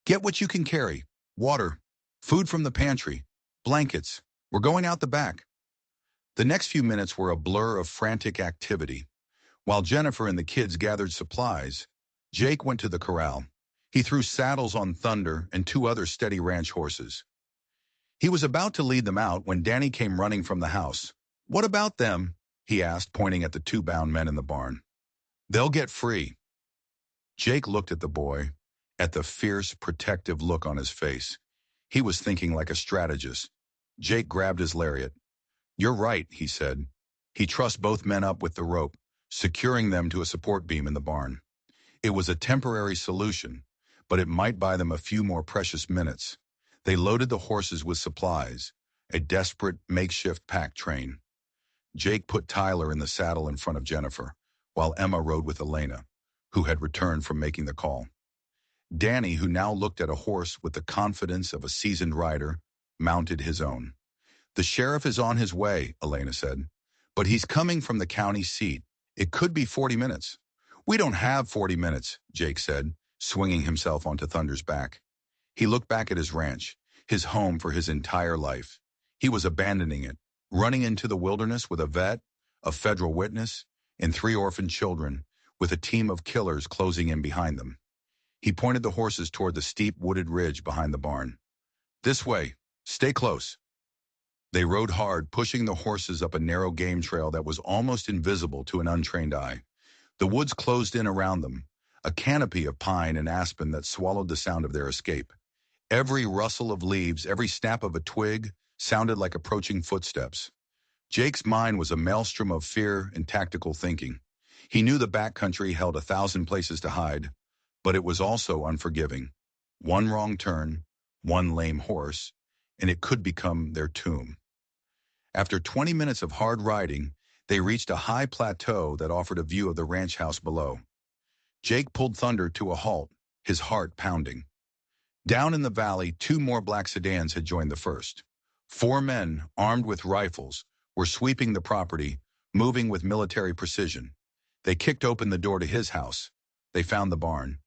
"Get what you can carry. Water, food from the pantry, blankets. We're going out the back." The next few minutes were a blur of frantic activity. While Jennifer and the kids gathered supplies, Jake went to the corral. He threw saddles on Thunder and 2 other steady ranch horses. He was about to lead them out when Danny came running from the house. "What about them?" he asked, pointing at the 2 bound men in the barn. "They'll get free." Jake looked at the boy, at the fierce, protective look on his face. He was thinking like a strategist. Jake grabbed his lariat. "You're right," he said. He trussed both men up with the rope, securing them to a support beam in the barn. It was a temporary solution, but it might buy them a few more precious minutes. They loaded the horses with supplies, a desperate makeshift pack train. Jake put Tyler in the saddle in front of Jennifer, while Emma rode with Elena, who had returned from making the call. Danny, who now looked at a horse with the confidence of a seasoned rider, mounted his own. "The sheriff is on his way," Elena said, "but he's coming from the county seat. It could be 40 minutes. "We don't have 40 minutes, Jake said, swinging himself onto Thunder's back. He looked back at his ranch, his home for his entire life. He was abandoning it, running into the wilderness with a vet, a federal witness, and 3 orphaned children, with a team of killers closing in behind them. He pointed the horses toward the steep wooded ridge behind the barn. "This way. Stay close." They rode hard, pushing the horses up a narrow game trail that was almost invisible to an untrained eye. The woods closed in around them, a canopy of pine and aspen that swallowed the sound of their escape. Every rustle of leaves, every snap of a twig, sounded like approaching footsteps. Jake's mind was a maelstrom of fear and tactical thinking. He knew the backcountry held 1,000 places to hide, but it was also unforgiving. One wrong turn, one lame horse, and it could become their tomb. After 20 minutes of hard riding, they reached a high plateau that offered a view of the ranch house below. Jake pulled Thunder to a halt, his heart pounding. Down in the valley, 2 more black sedans had joined the first. 4 men, armed with rifles, were sweeping the property, moving with military precision. They kicked open the door to his house. They found the barn.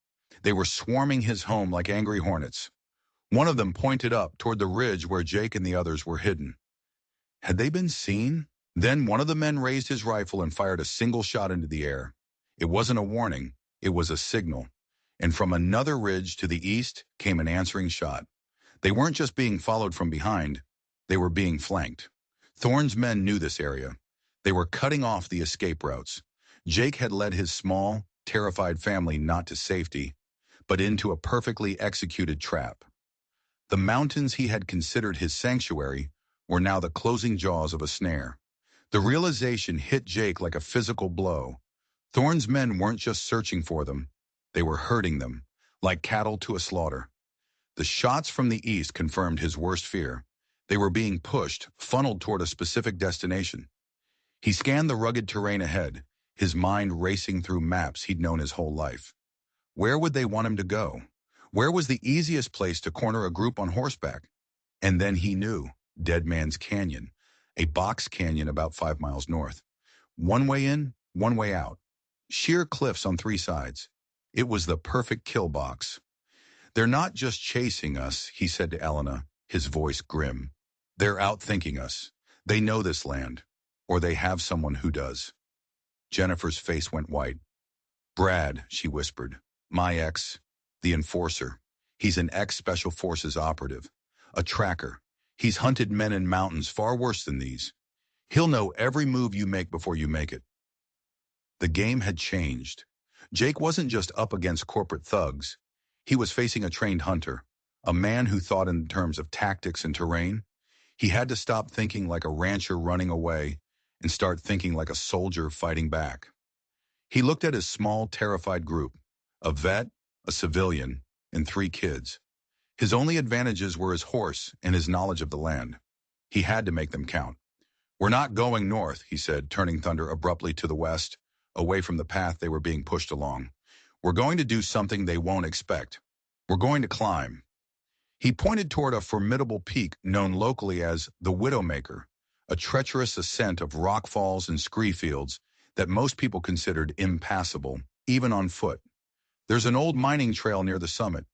They were swarming his home like angry hornets. One of them pointed up toward the ridge where Jake and the others were hidden. Had they been seen? Then one of the men raised his rifle and fired a single shot into the air. It wasn't a warning, it was a signal. And from another ridge to the east came an answering shot. They weren't just being followed from behind, they were being flanked. Thorne's men knew this area. They were cutting off the escape routes. Jake had led his small, terrified family not to safety, but into a perfectly executed trap. The mountains he had considered his sanctuary were now the closing jaws of a snare. The realization hit Jake like a physical blow. Thorne's men weren't just searching for them, they were herding them, like cattle to a slaughter. The shots from the east confirmed his worst fear. They were being pushed, funneled toward a specific destination. He scanned the rugged terrain ahead, his mind racing through maps he'd known his whole life. Where would they want him to go? Where was the easiest place to corner a group on horseback? And then he knew, Dead Man's Canyon, a box canyon about 5 miles north. One way in, one way out. Sheer cliffs on 3 sides. It was the perfect kill box. They're not just chasing us, he said to Elena, his voice grim. They're outthinking us. They know this land, or they have someone who does. Jennifer's face went white. Brad, she whispered, my ex, the enforcer. He's an ex-Special Forces operative, a tracker. He's hunted men in mountains far worse than these. He'll know every move you make before you make it. The game had changed. Jake wasn't just up against corporate thugs. He was facing a trained hunter, a man who thought in terms of tactics and terrain. He had to stop thinking like a rancher running away and start thinking like a soldier fighting back. He looked at his small, terrified group, a vet, a civilian, and 3 kids. His only advantages were his horse and his knowledge of the land. He had to make them count. We're not going north, he said, turning Thunder abruptly to the west, away from the path they were being pushed along. We're going to do something they won't expect. We're going to climb. He pointed toward a formidable peak known locally as the Widowmaker, a treacherous ascent of rock falls and scree fields that most people considered impassable, even on foot. There's an old mining trail near the summit.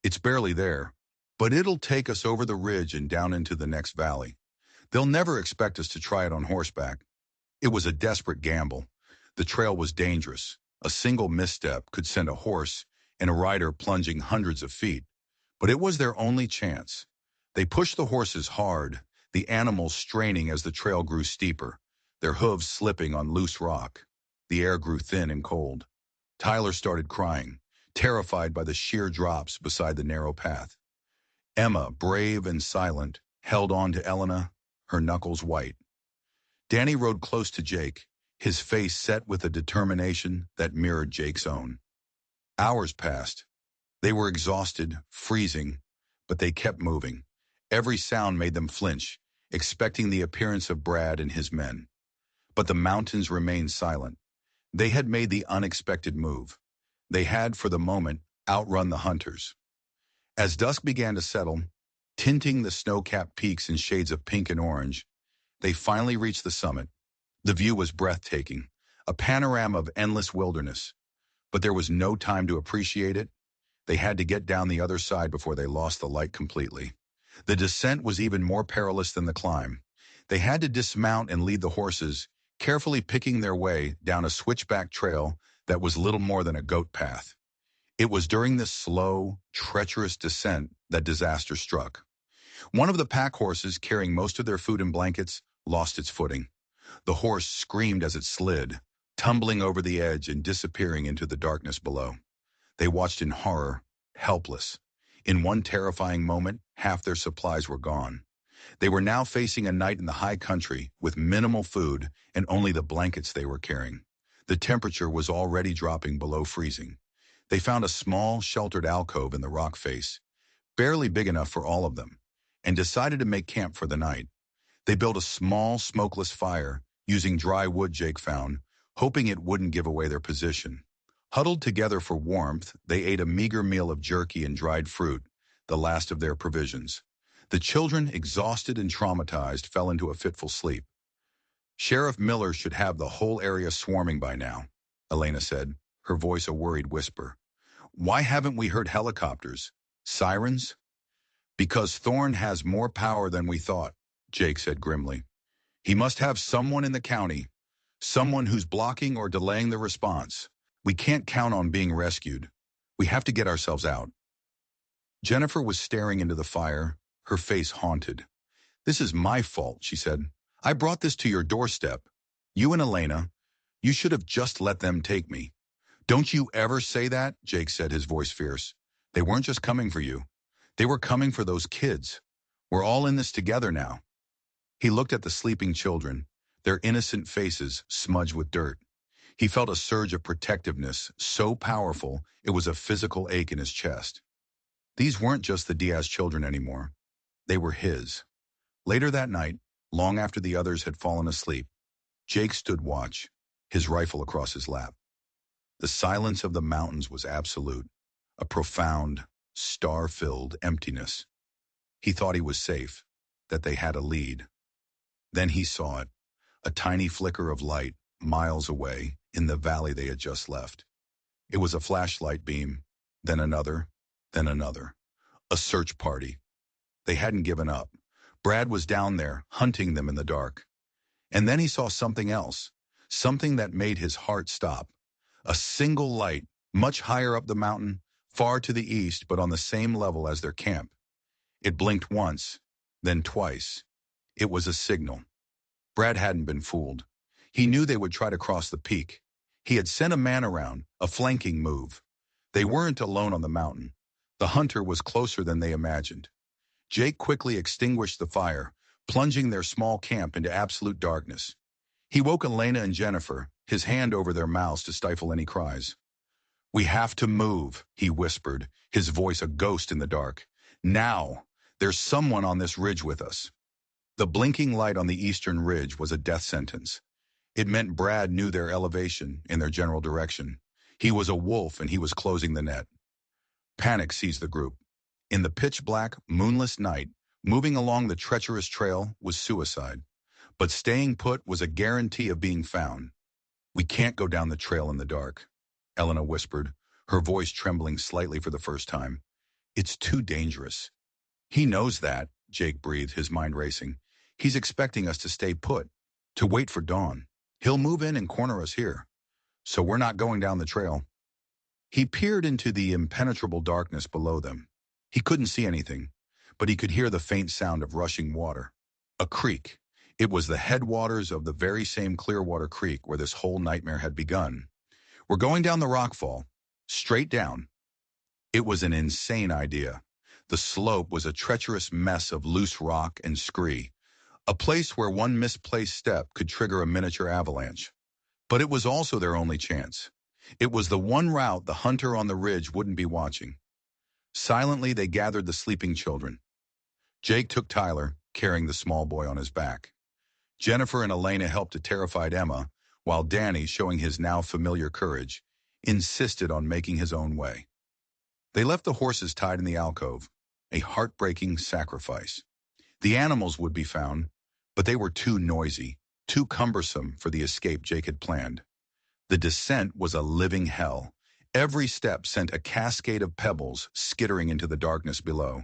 It's barely there, but it'll take us over the ridge and down into the next valley. They'll never expect us to try it on horseback. It was a desperate gamble. The trail was dangerous. A single misstep could send a horse and a rider plunging hundreds of feet. But it was their only chance. They pushed the horses hard, the animals straining as the trail grew steeper, their hooves slipping on loose rock. The air grew thin and cold. Tyler started crying, terrified by the sheer drops beside the narrow path. Emma, brave and silent, held on to Elena, her knuckles white. Danny rode close to Jake, his face set with a determination that mirrored Jake's own. Hours passed. They were exhausted, freezing, but they kept moving. Every sound made them flinch, expecting the appearance of Brad and his men. But the mountains remained silent. They had made the unexpected move. They had, for the moment, outrun the hunters. As dusk began to settle, tinting the snow-capped peaks in shades of pink and orange, they finally reached the summit. The view was breathtaking, a panorama of endless wilderness. But there was no time to appreciate it. They had to get down the other side before they lost the light completely. The descent was even more perilous than the climb. They had to dismount and lead the horses, carefully picking their way down a switchback trail that was little more than a goat path. It was during this slow, treacherous descent that disaster struck. One of the pack horses, carrying most of their food and blankets, lost its footing. The horse screamed as it slid, tumbling over the edge and disappearing into the darkness below. They watched in horror, helpless. In one terrifying moment, half their supplies were gone. They were now facing a night in the high country with minimal food and only the blankets they were carrying. The temperature was already dropping below freezing. They found a small, sheltered alcove in the rock face, barely big enough for all of them, and decided to make camp for the night. They built a small, smokeless fire, using dry wood Jake found, hoping it wouldn't give away their position. Huddled together for warmth, they ate a meager meal of jerky and dried fruit, the last of their provisions. The children, exhausted and traumatized, fell into a fitful sleep. Sheriff Miller should have the whole area swarming by now, Elena said, her voice a worried whisper. Why haven't we heard helicopters? Sirens? Because Thorne has more power than we thought, Jake said grimly. He must have someone in the county, someone who's blocking or delaying the response. We can't count on being rescued. We have to get ourselves out. Jennifer was staring into the fire, her face haunted. This is my fault, she said. I brought this to your doorstep. You and Elena, you should have just let them take me. Don't you ever say that, Jake said, his voice fierce. They weren't just coming for you. They were coming for those kids. We're all in this together now. He looked at the sleeping children, their innocent faces smudged with dirt. He felt a surge of protectiveness, so powerful it was a physical ache in his chest. These weren't just the Diaz children anymore. They were his. Later that night, long after the others had fallen asleep, Jake stood watch, his rifle across his lap. The silence of the mountains was absolute, a profound, star-filled emptiness. He thought he was safe, that they had a lead. Then he saw it, a tiny flicker of light, miles away, in the valley they had just left. It was a flashlight beam, then another, then another. A search party. They hadn't given up. Brad was down there, hunting them in the dark. And then he saw something else, something that made his heart stop. A single light, much higher up the mountain, far to the east but on the same level as their camp. It blinked once, then twice. It was a signal. Brad hadn't been fooled. He knew they would try to cross the peak. He had sent a man around, a flanking move. They weren't alone on the mountain. The hunter was closer than they imagined. Jake quickly extinguished the fire, plunging their small camp into absolute darkness. He woke Elena and Jennifer, his hand over their mouths to stifle any cries. We have to move, he whispered, his voice a ghost in the dark. Now! There's someone on this ridge with us. The blinking light on the eastern ridge was a death sentence. It meant Brad knew their elevation and their general direction. He was a wolf and he was closing the net. Panic seized the group. In the pitch-black, moonless night, moving along the treacherous trail was suicide. But staying put was a guarantee of being found. We can't go down the trail in the dark, Elena whispered, her voice trembling slightly for the first time. It's too dangerous. He knows that, Jake breathed, his mind racing. He's expecting us to stay put, to wait for dawn. He'll move in and corner us here. So we're not going down the trail. He peered into the impenetrable darkness below them. He couldn't see anything, but he could hear the faint sound of rushing water. A creek. It was the headwaters of the very same Clearwater Creek where this whole nightmare had begun. We're going down the rockfall, straight down. It was an insane idea. The slope was a treacherous mess of loose rock and scree, a place where one misplaced step could trigger a miniature avalanche. But it was also their only chance. It was the one route the hunter on the ridge wouldn't be watching. Silently, they gathered the sleeping children. Jake took Tyler, carrying the small boy on his back. Jennifer and Elena helped a terrified Emma, while Danny, showing his now familiar courage, insisted on making his own way. They left the horses tied in the alcove, a heartbreaking sacrifice. The animals would be found, but they were too noisy, too cumbersome for the escape Jake had planned. The descent was a living hell. Every step sent a cascade of pebbles skittering into the darkness below,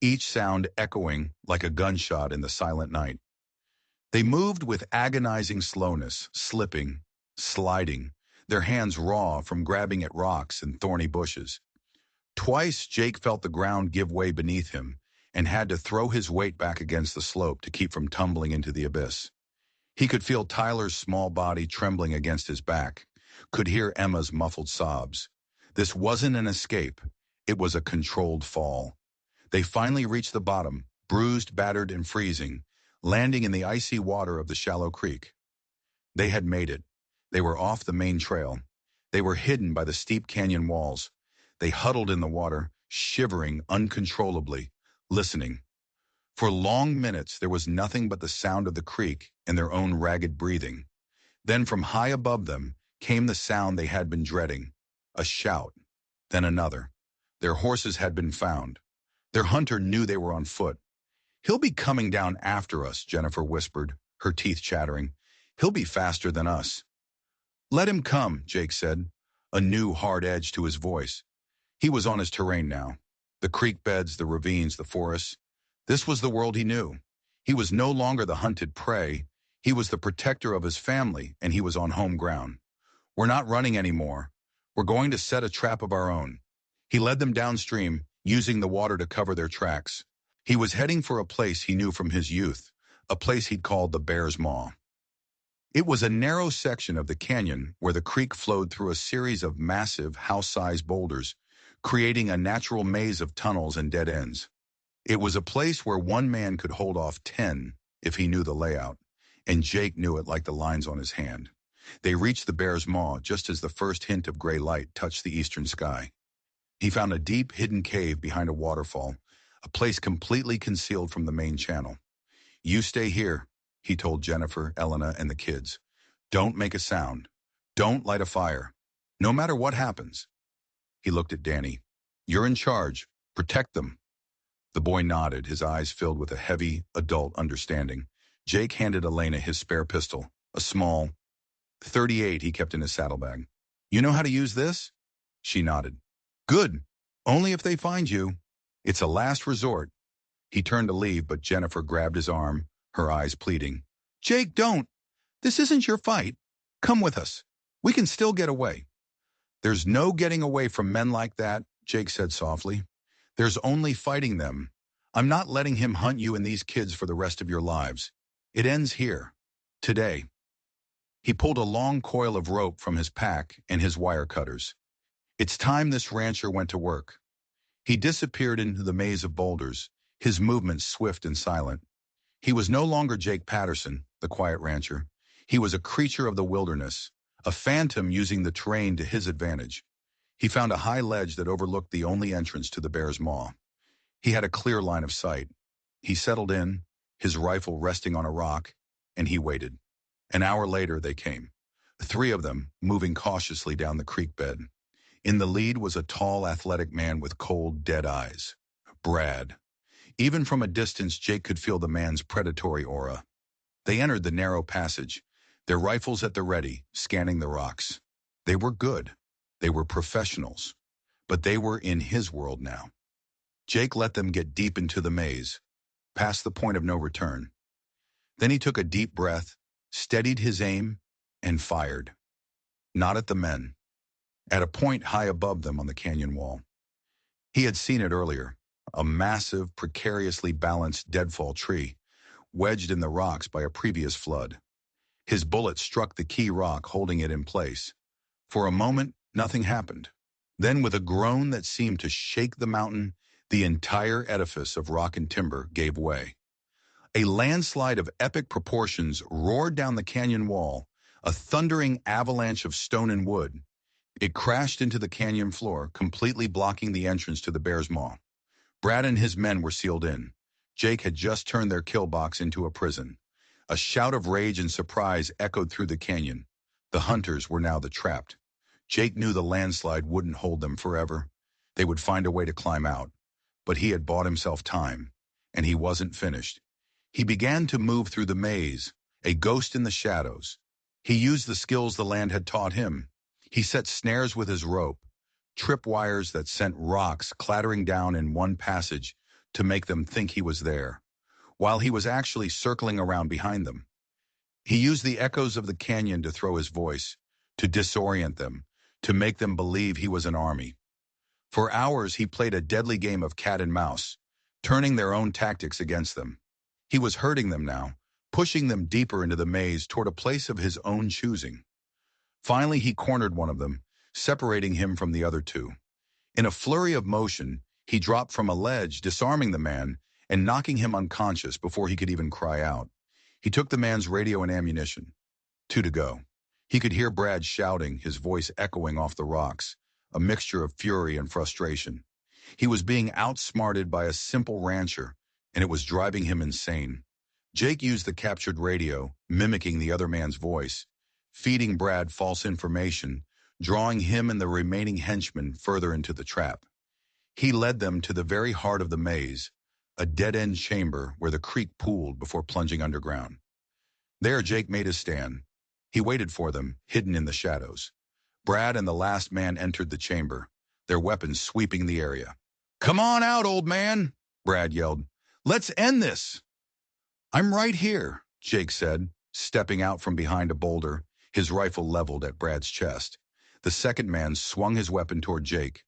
each sound echoing like a gunshot in the silent night. They moved with agonizing slowness, slipping, sliding, their hands raw from grabbing at rocks and thorny bushes. Twice Jake felt the ground give way beneath him, and had to throw his weight back against the slope to keep from tumbling into the abyss. He could feel Tyler's small body trembling against his back, could hear Emma's muffled sobs. This wasn't an escape. It was a controlled fall. They finally reached the bottom, bruised, battered, and freezing, landing in the icy water of the shallow creek. They had made it. They were off the main trail. They were hidden by the steep canyon walls. They huddled in the water, shivering uncontrollably, listening. For long minutes there was nothing but the sound of the creek and their own ragged breathing. Then from high above them came the sound they had been dreading, a shout, then another. Their horses had been found. Their hunter knew they were on foot. "He'll be coming down after us," Jennifer whispered, her teeth chattering. "He'll be faster than us." "Let him come," Jake said, a new hard edge to his voice. He was on his terrain now. The creek beds, the ravines, the forests. This was the world he knew. He was no longer the hunted prey. He was the protector of his family, and he was on home ground. "We're not running anymore. We're going to set a trap of our own." He led them downstream, using the water to cover their tracks. He was heading for a place he knew from his youth, a place he'd called the Bear's Maw. It was a narrow section of the canyon where the creek flowed through a series of massive, house-sized boulders, creating a natural maze of tunnels and dead ends. It was a place where one man could hold off 10 if he knew the layout, and Jake knew it like the lines on his hand. They reached the Bear's Maw just as the first hint of gray light touched the eastern sky. He found a deep, hidden cave behind a waterfall, a place completely concealed from the main channel. "You stay here," he told Jennifer, Elena, and the kids. "Don't make a sound. Don't light a fire. No matter what happens." He looked at Danny. "You're in charge. Protect them." The boy nodded, his eyes filled with a heavy, adult understanding. Jake handed Elena his spare pistol, a small .38 he kept in his saddlebag. "You know how to use this?" She nodded. "Good. Only if they find you. It's a last resort." He turned to leave, but Jennifer grabbed his arm, her eyes pleading. "Jake, don't. This isn't your fight. Come with us. We can still get away." "There's no getting away from men like that," Jake said softly. "There's only fighting them. I'm not letting him hunt you and these kids for the rest of your lives. It ends here. Today." He pulled a long coil of rope from his pack and his wire cutters. It's time this rancher went to work. He disappeared into the maze of boulders, his movements swift and silent. He was no longer Jake Patterson, the quiet rancher. He was a creature of the wilderness, a phantom using the terrain to his advantage. He found a high ledge that overlooked the only entrance to the Bear's Maw. He had a clear line of sight. He settled in, his rifle resting on a rock, and he waited. An hour later they came, 3 of them, moving cautiously down the creek bed. In the lead was a tall, athletic man with cold, dead eyes. Brad. Even from a distance, Jake could feel the man's predatory aura. They entered the narrow passage, their rifles at the ready, scanning the rocks. They were good. They were professionals. But they were in his world now. Jake let them get deep into the maze, past the point of no return. Then he took a deep breath, steadied his aim, and fired. Not at the men. At a point high above them on the canyon wall. He had seen it earlier, a massive, precariously balanced deadfall tree, wedged in the rocks by a previous flood. His bullet struck the key rock, holding it in place. For a moment, nothing happened. Then, with a groan that seemed to shake the mountain, the entire edifice of rock and timber gave way. A landslide of epic proportions roared down the canyon wall, a thundering avalanche of stone and wood. It crashed into the canyon floor, completely blocking the entrance to the Bear's Maw. Brad and his men were sealed in. Jake had just turned their kill box into a prison. A shout of rage and surprise echoed through the canyon. The hunters were now the trapped. Jake knew the landslide wouldn't hold them forever. They would find a way to climb out. But he had bought himself time, and he wasn't finished. He began to move through the maze, a ghost in the shadows. He used the skills the land had taught him. He set snares with his rope, tripwires that sent rocks clattering down in one passage to make them think he was there, while he was actually circling around behind them. He used the echoes of the canyon to throw his voice, to disorient them, to make them believe he was an army. For hours he played a deadly game of cat and mouse, turning their own tactics against them. He was hurting them now, pushing them deeper into the maze toward a place of his own choosing. Finally, he cornered one of them, separating him from the other two. In a flurry of motion, he dropped from a ledge, disarming the man and knocking him unconscious before he could even cry out. He took the man's radio and ammunition. 2 to go. He could hear Brad shouting, his voice echoing off the rocks, a mixture of fury and frustration. He was being outsmarted by a simple rancher, and it was driving him insane. Jake used the captured radio, mimicking the other man's voice, feeding Brad false information, drawing him and the remaining henchmen further into the trap. He led them to the very heart of the maze, a dead-end chamber where the creek pooled before plunging underground. There Jake made his stand. He waited for them, hidden in the shadows. Brad and the last man entered the chamber, their weapons sweeping the area. "Come on out, old man," Brad yelled. "Let's end this." "I'm right here," Jake said, stepping out from behind a boulder, his rifle leveled at Brad's chest. The second man swung his weapon toward Jake,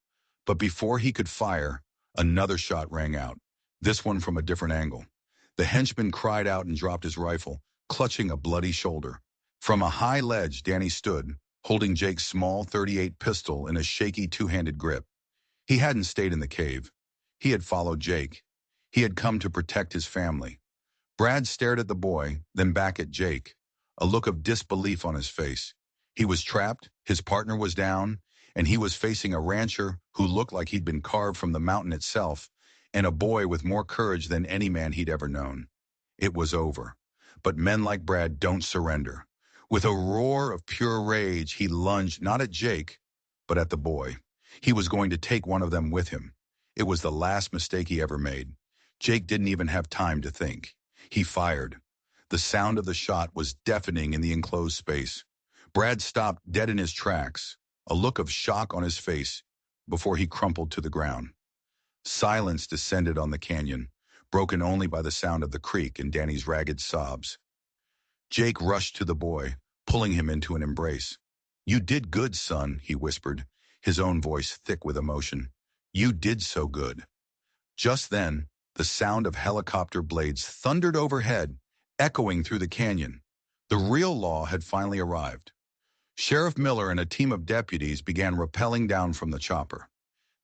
but before he could fire, another shot rang out, this one from a different angle. The henchman cried out and dropped his rifle, clutching a bloody shoulder. From a high ledge, Danny stood, holding Jake's small .38 pistol in a shaky two-handed grip. He hadn't stayed in the cave. He had followed Jake. He had come to protect his family. Brad stared at the boy, then back at Jake, a look of disbelief on his face. He was trapped, his partner was down, and he was facing a rancher who looked like he'd been carved from the mountain itself, and a boy with more courage than any man he'd ever known. It was over. But men like Brad don't surrender. With a roar of pure rage, he lunged not at Jake, but at the boy. He was going to take one of them with him. It was the last mistake he ever made. Jake didn't even have time to think. He fired. The sound of the shot was deafening in the enclosed space. Brad stopped dead in his tracks, a look of shock on his face, before he crumpled to the ground. Silence descended on the canyon, broken only by the sound of the creek and Danny's ragged sobs. Jake rushed to the boy, pulling him into an embrace. "You did good, son," he whispered, his own voice thick with emotion. "You did so good." Just then, the sound of helicopter blades thundered overhead, echoing through the canyon. The real law had finally arrived. Sheriff Miller and a team of deputies began rappelling down from the chopper.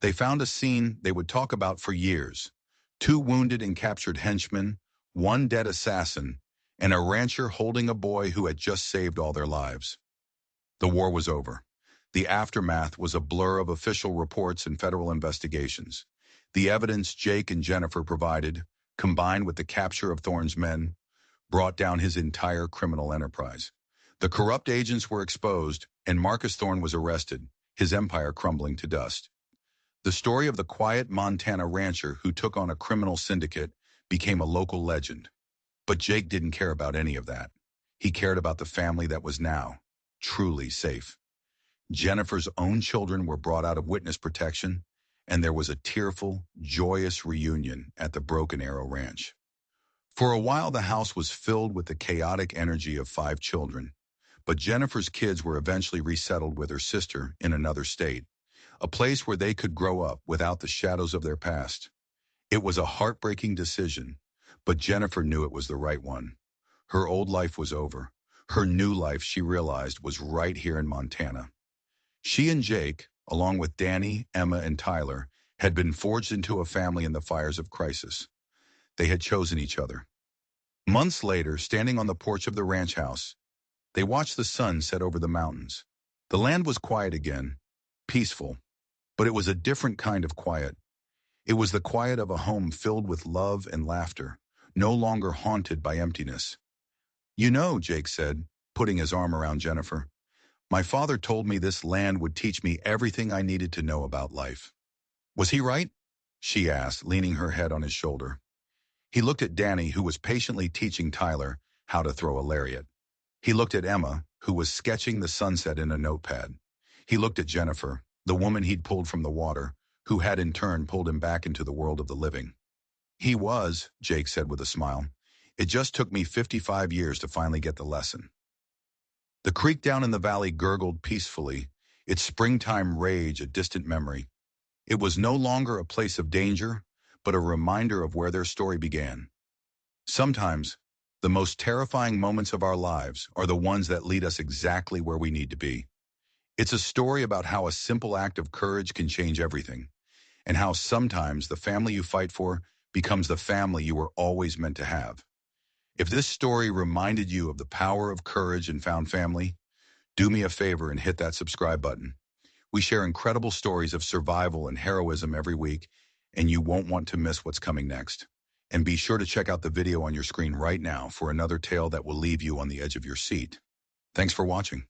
They found a scene they would talk about for years. 2 wounded and captured henchmen, 1 dead assassin, and a rancher holding a boy who had just saved all their lives. The war was over. The aftermath was a blur of official reports and federal investigations. The evidence Jake and Jennifer provided, combined with the capture of Thorne's men, brought down his entire criminal enterprise. The corrupt agents were exposed, and Marcus Thorne was arrested, his empire crumbling to dust. The story of the quiet Montana rancher who took on a criminal syndicate became a local legend. But Jake didn't care about any of that. He cared about the family that was now truly safe. Jennifer's own children were brought out of witness protection, and there was a tearful, joyous reunion at the Broken Arrow Ranch. For a while, the house was filled with the chaotic energy of 5 children, but Jennifer's kids were eventually resettled with her sister in another state, a place where they could grow up without the shadows of their past. It was a heartbreaking decision, but Jennifer knew it was the right one. Her old life was over. Her new life, she realized, was right here in Montana. She and Jake, along with Danny, Emma, and Tyler, had been forged into a family in the fires of crisis. They had chosen each other. Months later, standing on the porch of the ranch house, they watched the sun set over the mountains. The land was quiet again, peaceful, but it was a different kind of quiet. It was the quiet of a home filled with love and laughter, no longer haunted by emptiness. "You know," Jake said, putting his arm around Jennifer, "my father told me this land would teach me everything I needed to know about life." "Was he right?" she asked, leaning her head on his shoulder. He looked at Danny, who was patiently teaching Tyler how to throw a lariat. He looked at Emma, who was sketching the sunset in a notepad. He looked at Jennifer, the woman he'd pulled from the water, who had in turn pulled him back into the world of the living. "He was," Jake said with a smile. "It just took me 55 years to finally get the lesson." The creek down in the valley gurgled peacefully, its springtime rage a distant memory. It was no longer a place of danger, but a reminder of where their story began. Sometimes, the most terrifying moments of our lives are the ones that lead us exactly where we need to be. It's a story about how a simple act of courage can change everything, and how sometimes the family you fight for becomes the family you were always meant to have. If this story reminded you of the power of courage and found family, do me a favor and hit that subscribe button. We share incredible stories of survival and heroism every week, and you won't want to miss what's coming next. And be sure to check out the video on your screen right now for another tale that will leave you on the edge of your seat. Thanks for watching.